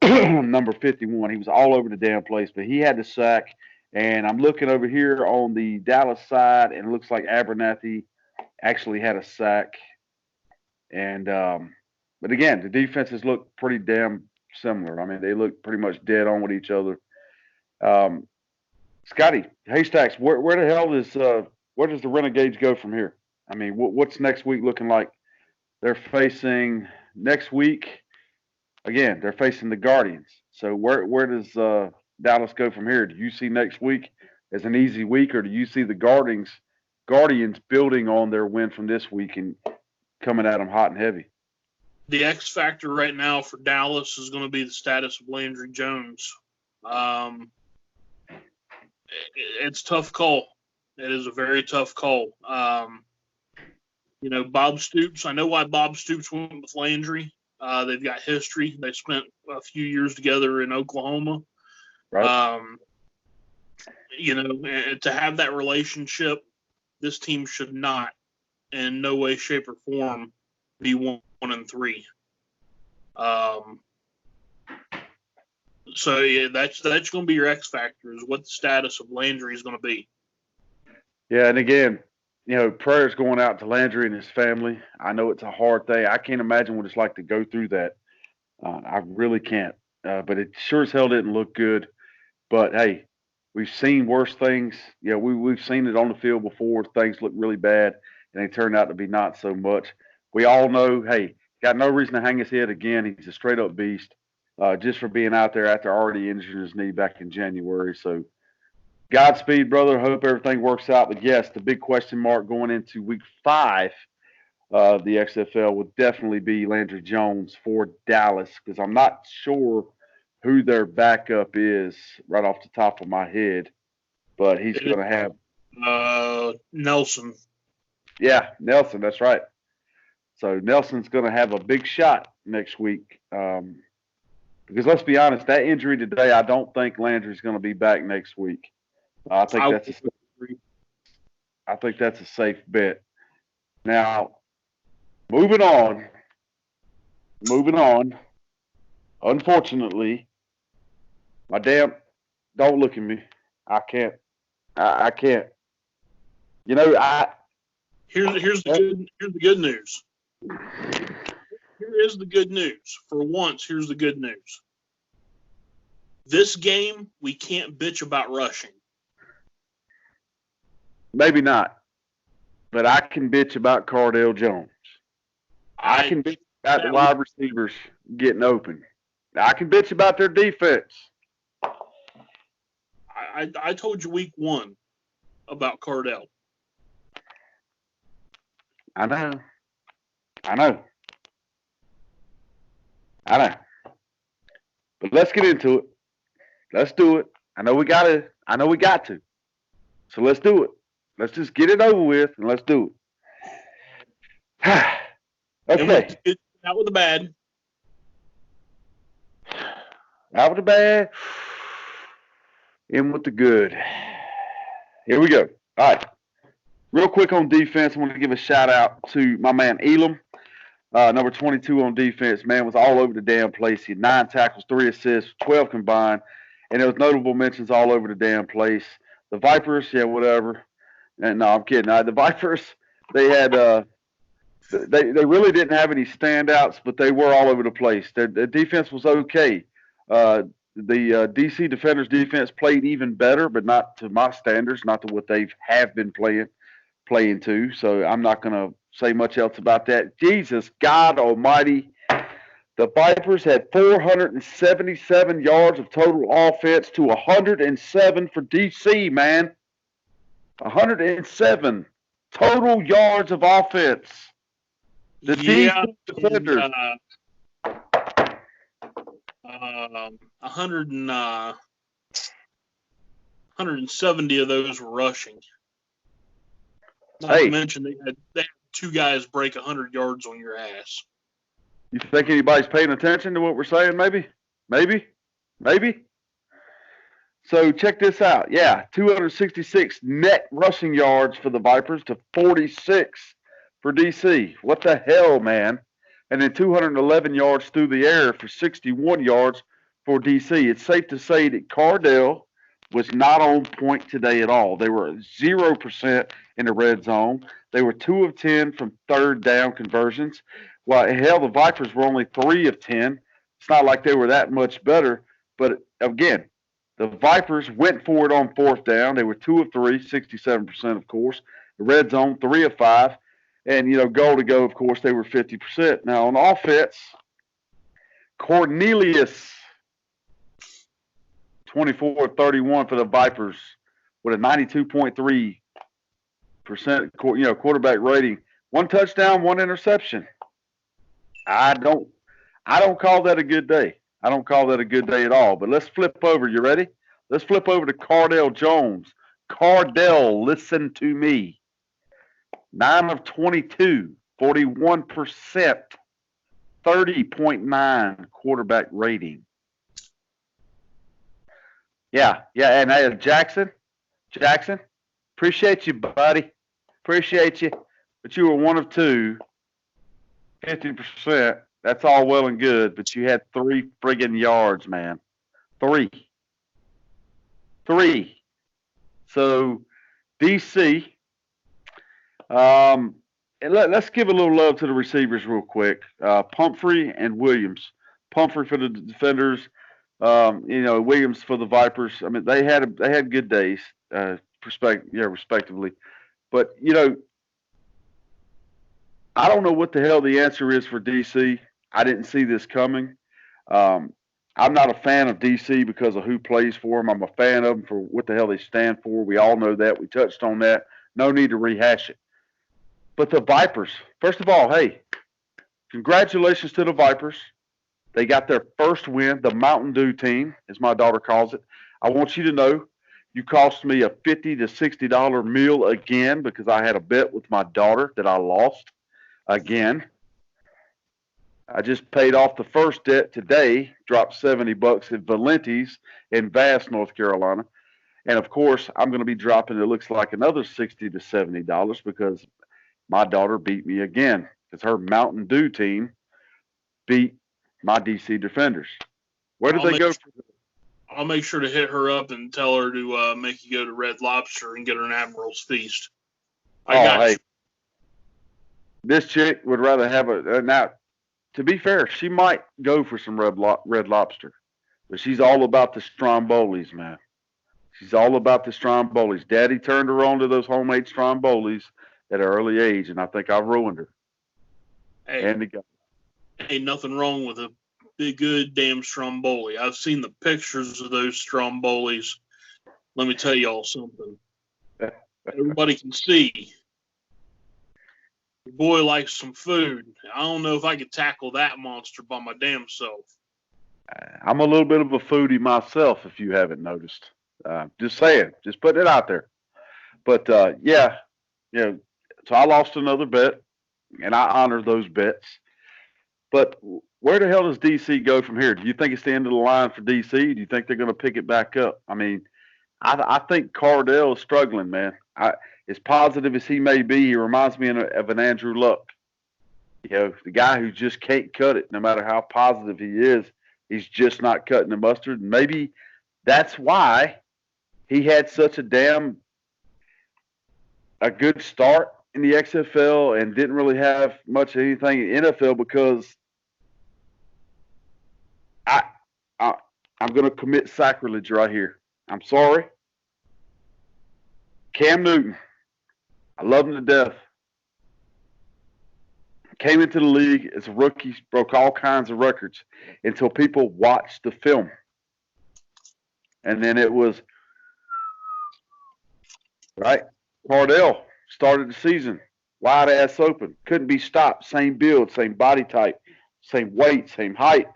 Number 51. He was all over the damn place, but he had the sack. And I'm looking over here on the Dallas side, and it looks like Abernathy actually had a sack. And but again, the defenses look pretty damn similar. I mean, they look pretty much dead on with each other. Um, Scotty, Haystacks, where the hell is where does the Renegades go from here? I mean, what's next week looking like? They're facing next week. Again, they're facing the Guardians. So where does Dallas go from here? Do you see next week as an easy week, or do you see the Guardians building on their win from this week and coming at them hot and heavy? The X factor right now for Dallas is going to be the status of Landry Jones. It's a tough call. It is a very tough call. Bob Stoops. I know why Bob Stoops went with Landry. They've got history. They spent a few years together in Oklahoma. Right. To have that relationship, this team should not, in no way, shape, or form, be 1-3. So yeah, that's going to be your X factor, is what the status of Landry is going to be. Yeah, and again, prayers going out to Landry and his family. I know it's a hard thing. I can't imagine what it's like to go through that. I really can't. But it sure as hell didn't look good. But hey, we've seen worse things. Yeah, we've seen it on the field before. Things look really bad, and they turned out to be not so much. We all know, hey, got no reason to hang his head again. He's a straight up beast, just for being out there after already injuring his knee back in January. So Godspeed, brother. Hope everything works out. But yes, the big question mark going into week 5 of the XFL would definitely be Landry Jones for Dallas, because I'm not sure who their backup is right off the top of my head, but he's going to have Nelson. Yeah, Nelson. That's right. So Nelson's going to have a big shot next week. Because let's be honest, that injury today, I don't think Landry's going to be back next week. I think that's a safe bet. Now, moving on. Unfortunately, don't look at me. I can't. I can't. Here's the good news. Here is the good news. For once, here's the good news. This game, we can't bitch about rushing. Maybe not. But I can bitch about Cardale Jones. I can bitch about the wide receivers getting open. I can bitch about their defense. I told you week 1 about Cardale. I know. But let's get into it. Let's do it. I know we got to. So let's do it. Let's just get it over with and let's do it. Okay. Out with the bad. Out with the bad. In with the good. Here we go. All right. Real quick on defense, I want to give a shout out to my man Elam. Number 22 on defense, man, was all over the damn place. He had 9 tackles, 3 assists, 12 combined, and there was notable mentions all over the damn place. The Vipers, yeah, whatever. And no, I'm kidding. The Vipers, they had they really didn't have any standouts, but they were all over the place. Their defense was okay. The DC Defenders defense played even better, but not to my standards, not to what they have been playing to. So I'm not going to say much else about that. Jesus, God Almighty. The Vipers had 477 yards of total offense to 107 for DC, man. 107 total yards of offense. The DC Defenders. 170 of those were rushing. Not to mention they had 2 guys break 100 yards on your ass. You think anybody's paying attention to what we're saying? Maybe. So check this out. Yeah, 266 net rushing yards for the Vipers to 46 for DC. What the hell, man? And then 211 yards through the air for 61 yards for DC. It's safe to say that Cardell was not on point today at all. They were 0% in the red zone. They were 2 of 10 from third down conversions. Well, hell, the Vipers were only 3 of 10. It's not like they were that much better. But again, the Vipers went for it on fourth down. They were 2 of 3, 67%, of course. The red zone, 3 of 5. And, goal to go, of course, they were 50%. Now, on offense, Cornelius, 24 of 31 for the Vipers with a 92.3% quarterback rating. 1 touchdown, 1 interception. I don't call that a good day. I don't call that a good day at all. But let's flip over. You ready? Let's flip over to Cardell Jones. Cardell, listen to me. 9 of 22, 41%, 30.9 quarterback rating. Yeah, and Jackson, appreciate you, buddy. Appreciate you. But you were 1 of 2, 50%. That's all well and good, but you had 3 friggin' yards, man. 3. So, DC, and let's give a little love to the receivers real quick. Pumphrey and Williams. Pumphrey for the defenders, Williams for the Vipers. I mean, they had good days, respectively. But, I don't know what the hell the answer is for DC. I didn't see this coming. I'm not a fan of DC because of who plays for them. I'm a fan of them for what the hell they stand for. We all know that. We touched on that. No need to rehash it. But the Vipers, first of all, hey, congratulations to the Vipers. They got their first win, the Mountain Dew team, as my daughter calls it. I want you to know you cost me a $50 to $60 meal again because I had a bet with my daughter that I lost again. I just paid off the first debt today, dropped $70 at Valenti's in Vass, North Carolina. And, of course, I'm going to be dropping, it looks like, another $60 to $70 because my daughter beat me again because her Mountain Dew team beat my DC Defenders. Where did they go? I'll make sure to hit her up and tell her to make you go to Red Lobster and get her an Admiral's Feast. Hey, this chick would rather have now, to be fair, she might go for some Red Lobster, but she's all about the Strombolis, man. She's all about the Strombolis. Daddy turned her on to those homemade Strombolis at an early age, and I think I've ruined her. Hey, ain't nothing wrong with a big, good damn Stromboli. I've seen the pictures of those Strombolis. Let me tell y'all something. Everybody can see. Your boy likes some food. I don't know if I could tackle that monster by my damn self. I'm a little bit of a foodie myself, if you haven't noticed. Just saying, just putting it out there. But so I lost another bet, and I honor those bets. But where the hell does DC go from here? Do you think it's the end of the line for DC? Do you think they're going to pick it back up? I mean, I think Cardell is struggling, man. As positive as he may be, he reminds me of an Andrew Luck. The guy who just can't cut it, no matter how positive he is. He's just not cutting the mustard. And maybe that's why he had such a good start in the XFL and didn't really have much of anything in NFL because I'm going to commit sacrilege right here. I'm sorry. Cam Newton, I love him to death. Came into the league as a rookie, broke all kinds of records until people watched the film. And then it was, right? Cardell started the season wide ass open, couldn't be stopped. Same build, same body type, same weight, same height.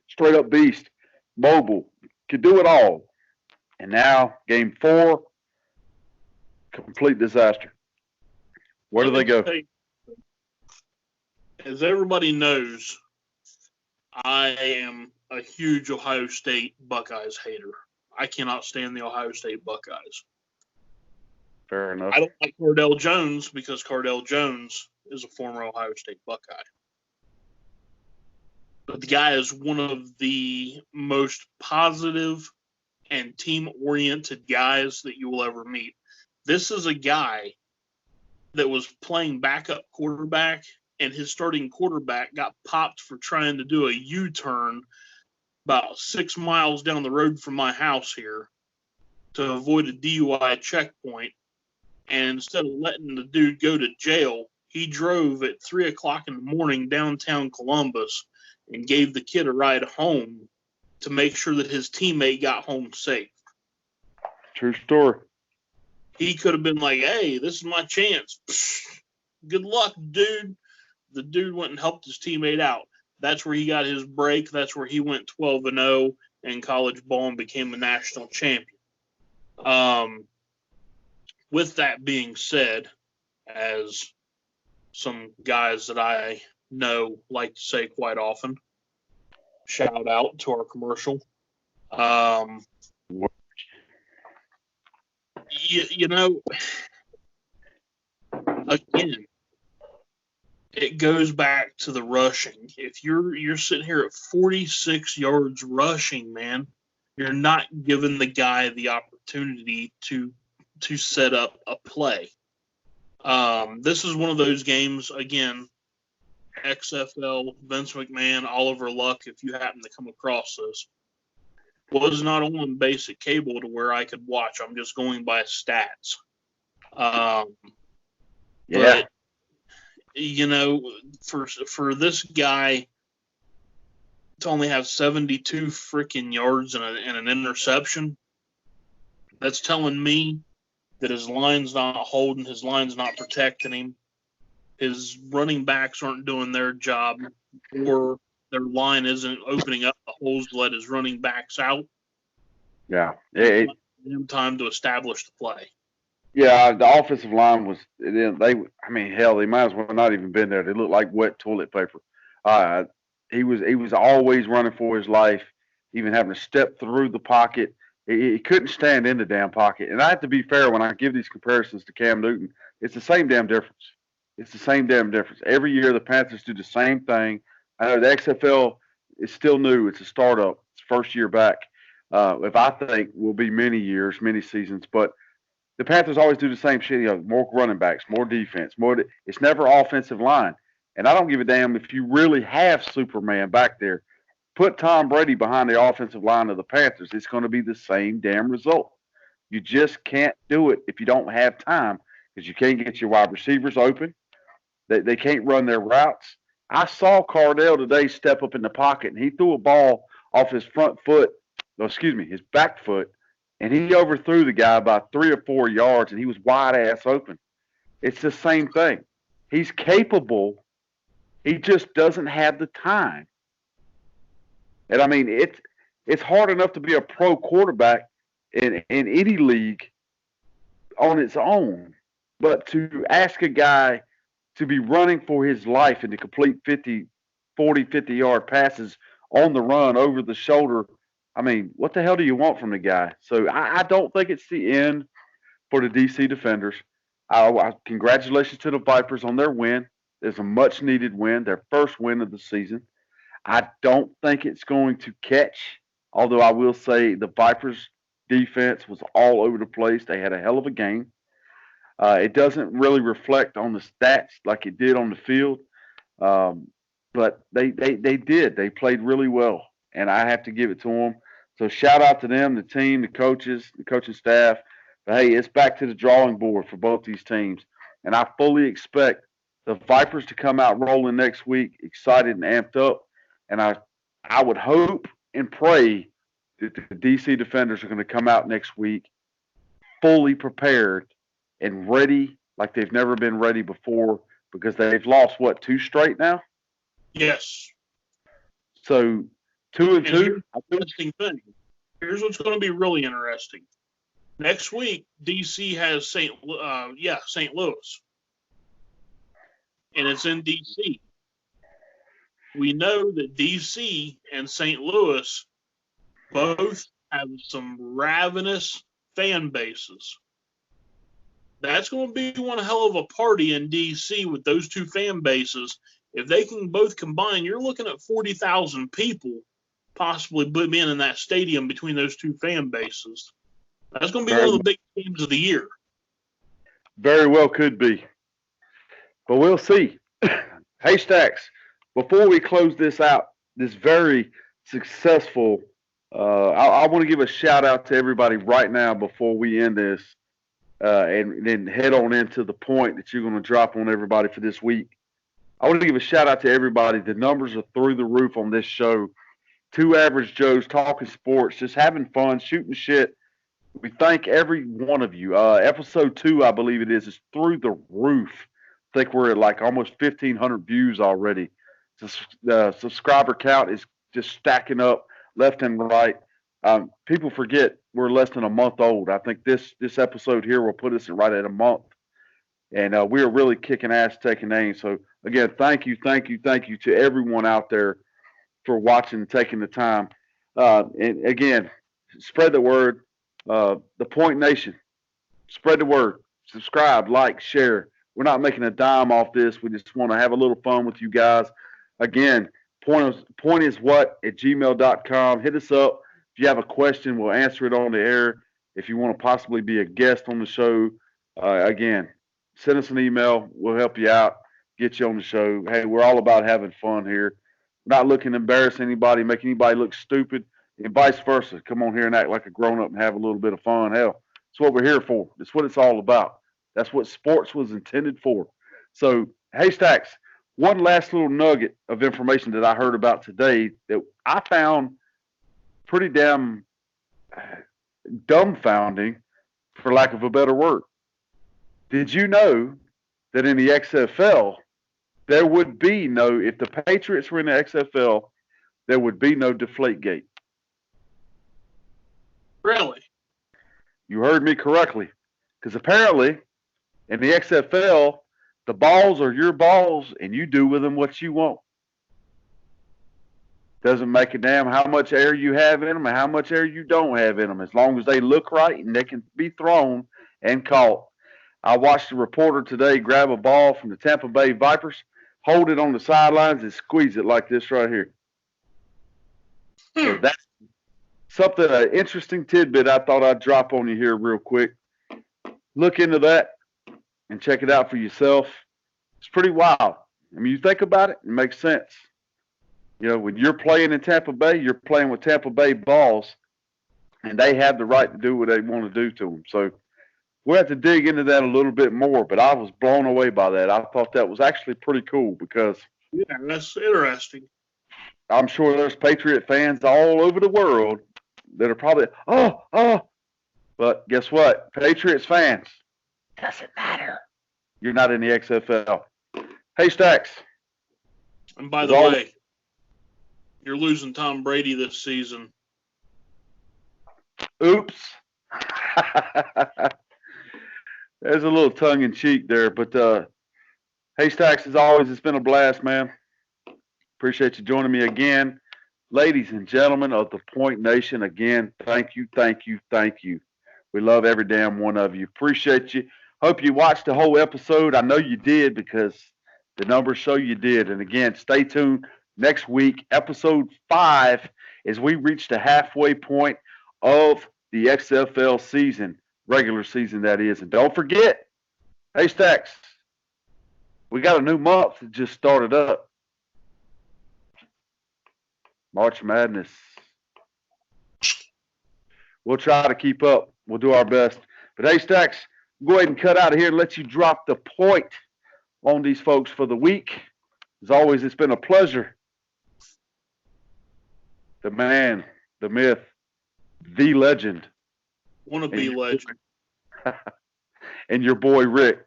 Straight up beast, mobile, could do it all. And now, game 4, complete disaster. Where do they go? As everybody knows, I am a huge Ohio State Buckeyes hater. I cannot stand the Ohio State Buckeyes. Fair enough. I don't like Cardell Jones because Cardell Jones is a former Ohio State Buckeye. But the guy is one of the most positive and team-oriented guys that you will ever meet. This is a guy that was playing backup quarterback, and his starting quarterback got popped for trying to do a U-turn about 6 miles down the road from my house here to avoid a DUI checkpoint. And instead of letting the dude go to jail, he drove at 3 o'clock in the morning downtown Columbus and gave the kid a ride home to make sure that his teammate got home safe. True story. He could have been like, hey, this is my chance. Psh, good luck, dude. The dude went and helped his teammate out. That's where he got his break. That's where he went 12-0 in college ball and became a national champion. With that being said, as some guys that I know like to say quite often, shout out to our commercial. You know, again, it goes back to the rushing. If you're sitting here at 46 yards rushing, man, you're not giving the guy the opportunity to set up a play. This is one of those games, again, XFL, Vince McMahon, Oliver Luck, if you happen to come across this, was not on basic cable to where I could watch. I'm just going by stats. But, you know, for this guy to only have 72 freaking yards and an interception, that's telling me that his line's not holding, his line's not protecting him, his running backs aren't doing their job, or their line isn't opening up the holes to let his running backs out. Yeah. Time to establish the play. Yeah, the offensive line was they might as well not even been there. They looked like wet toilet paper. He was always running for his life, even having to step through the pocket. He couldn't stand in the damn pocket. And I have to be fair when I give these comparisons to Cam Newton. It's the same damn difference. It's the same damn difference. Every year the Panthers do the same thing. I know the XFL is still new. It's a startup. It's first year back. If I think will be many years, many seasons, but the Panthers always do the same shit. You know, more running backs, more defense, it's never offensive line. And I don't give a damn if you really have Superman back there. Put Tom Brady behind the offensive line of the Panthers. It's going to be the same damn result. You just can't do it if you don't have time because you can't get your wide receivers open. They can't run their routes. I saw Cardell today step up in the pocket, and he threw a ball off his his back foot, and he overthrew the guy by 3 or 4 yards, and he was wide ass open. It's the same thing. He's capable. He just doesn't have the time. And I mean, it's hard enough to be a pro quarterback in any league on its own, but to ask a guy to be running for his life and to complete 50-yard passes on the run over the shoulder, I mean, what the hell do you want from the guy? So I don't think it's the end for the DC Defenders. Congratulations to the Vipers on their win. It's a much-needed win, their first win of the season. I don't think it's going to catch, although I will say the Vipers' defense was all over the place. They had a hell of a game. It doesn't really reflect on the stats like it did on the field, but they did. They played really well, and I have to give it to them. So shout out to them, the team, the coaches, the coaching staff. But, hey, it's back to the drawing board for both these teams, and I fully expect the Vipers to come out rolling next week, excited and amped up. And I would hope and pray that the DC Defenders are going to come out next week fully prepared and ready like they've never been ready before because they've lost, 2 straight now? Yes. So 2-2. Interesting thing. Here's what's going to be really interesting. Next week, DC has St. Louis. And it's in DC. We know that DC and St. Louis both have some ravenous fan bases. That's going to be one hell of a party in D.C. with those two fan bases. If they can both combine, you're looking at 40,000 people possibly being in that stadium between those two fan bases. That's going to be one of the big games of the year. Very well could be. But we'll see. Haystacks, before we close this out, this very successful, I want to give a shout out to everybody right now before we end this and then head on into the point that you're going to drop on everybody for this week. I want to give a shout out to everybody. The numbers are through the roof on this show. Two average Joes talking sports, just having fun, shooting shit. We thank every one of you. Episode 2, I believe it is through the roof. I think we're at like almost 1,500 views already. The subscriber count is just stacking up left and right. People forget we're less than a month old. I think this episode here will put us right at a month. And we are really kicking ass, taking names. So, again, thank you to everyone out there for watching and taking the time. And, again, spread the word. The Point Nation, spread the word. Subscribe, like, share. We're not making a dime off this. We just want to have a little fun with you guys. Again, pointiswhat@gmail.com. Hit us up. If you have a question, we'll answer it on the air. If you want to possibly be a guest on the show, again, send us an email. We'll help you out, get you on the show. Hey, we're all about having fun here. We're not looking to embarrass anybody, make anybody look stupid, and vice versa. Come on here and act like a grown-up and have a little bit of fun. Hell, that's what we're here for. That's what it's all about. That's what sports was intended for. So, Haystacks, one last little nugget of information that I heard about today that I found pretty damn dumbfounding, for lack of a better word. Did you know that in the XFL, there would be no, if the Patriots were in the XFL, there would be no Deflategate? Really? You heard me correctly. Because apparently, in the XFL, the balls are your balls, and you do with them what you want. Doesn't make a damn how much air you have in them and how much air you don't have in them, as long as they look right and they can be thrown and caught. I watched a reporter today grab a ball from the Tampa Bay Vipers, hold it on the sidelines, and squeeze it like this right here. So that's something, an interesting tidbit I thought I'd drop on you here real quick. Look into that and check it out for yourself. It's pretty wild. I mean, you think about it, it makes sense. You know, when you're playing in Tampa Bay, you're playing with Tampa Bay balls, and they have the right to do what they want to do to them. So we'll have to dig into that a little bit more, but I was blown away by that. I thought that was actually pretty cool because that's interesting. I'm sure there's Patriot fans all over the world that are probably, but guess what? Patriots fans, doesn't matter. You're not in the XFL. Haystacks. And by the way, you're losing Tom Brady this season. Oops. There's a little tongue-in-cheek there, but Haystacks, as always, it's been a blast, man. Appreciate you joining me again. Ladies and gentlemen of the Point Nation, again, thank you. We love every damn one of you. Appreciate you. Hope you watched the whole episode. I know you did because the numbers show you did. And again, stay tuned. Next week, episode 5, as we reach the halfway point of the XFL season, regular season that is. And don't forget, Haystacks, we got a new month that just started up. March Madness. We'll try to keep up. We'll do our best. But Haystacks, go ahead and cut out of here and let you drop the point on these folks for the week. As always, it's been a pleasure. The man, the myth, the legend. Want to be legend. And your boy, Rick.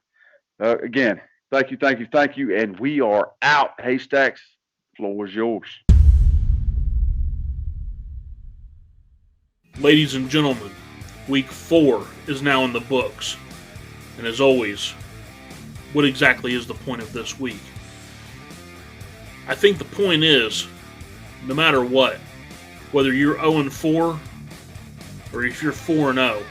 Again, thank you. And we are out. Haystacks, floor is yours. Ladies and gentlemen, week 4 is now in the books. And as always, what exactly is the point of this week? I think the point is, no matter what, whether you're 0-4 or if you're 4-0,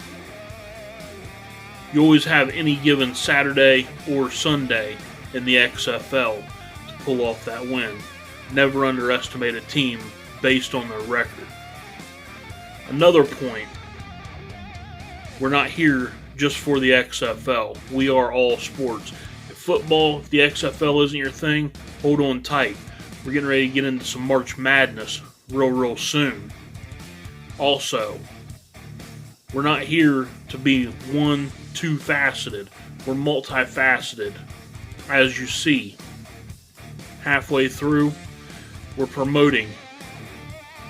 you always have any given Saturday or Sunday in the XFL to pull off that win. Never underestimate a team based on their record. Another point, we're not here just for the XFL. We are all sports. If football, if the XFL isn't your thing, hold on tight. We're getting ready to get into some March Madness real soon. Also, we're not here to be one, two-faceted. We're multifaceted. As you see, halfway through, we're promoting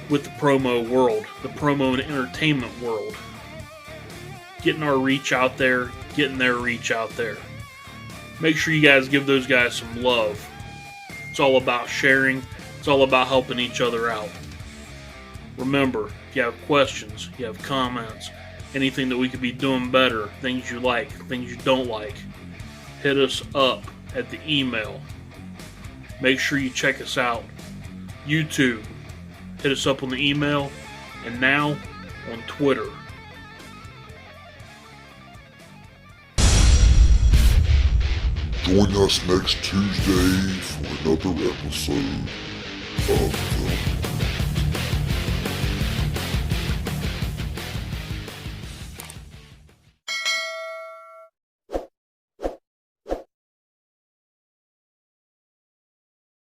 with the promo world, the promo and entertainment world. Getting our reach out there, getting their reach out there. Make sure you guys give those guys some love. It's all about sharing. It's all about helping each other out. Remember, if you have questions, you have comments, anything that we could be doing better, things you like, things you don't like, hit us up at the email. Make sure you check us out. YouTube, hit us up on the email, and now on Twitter. Join us next Tuesday for another episode of The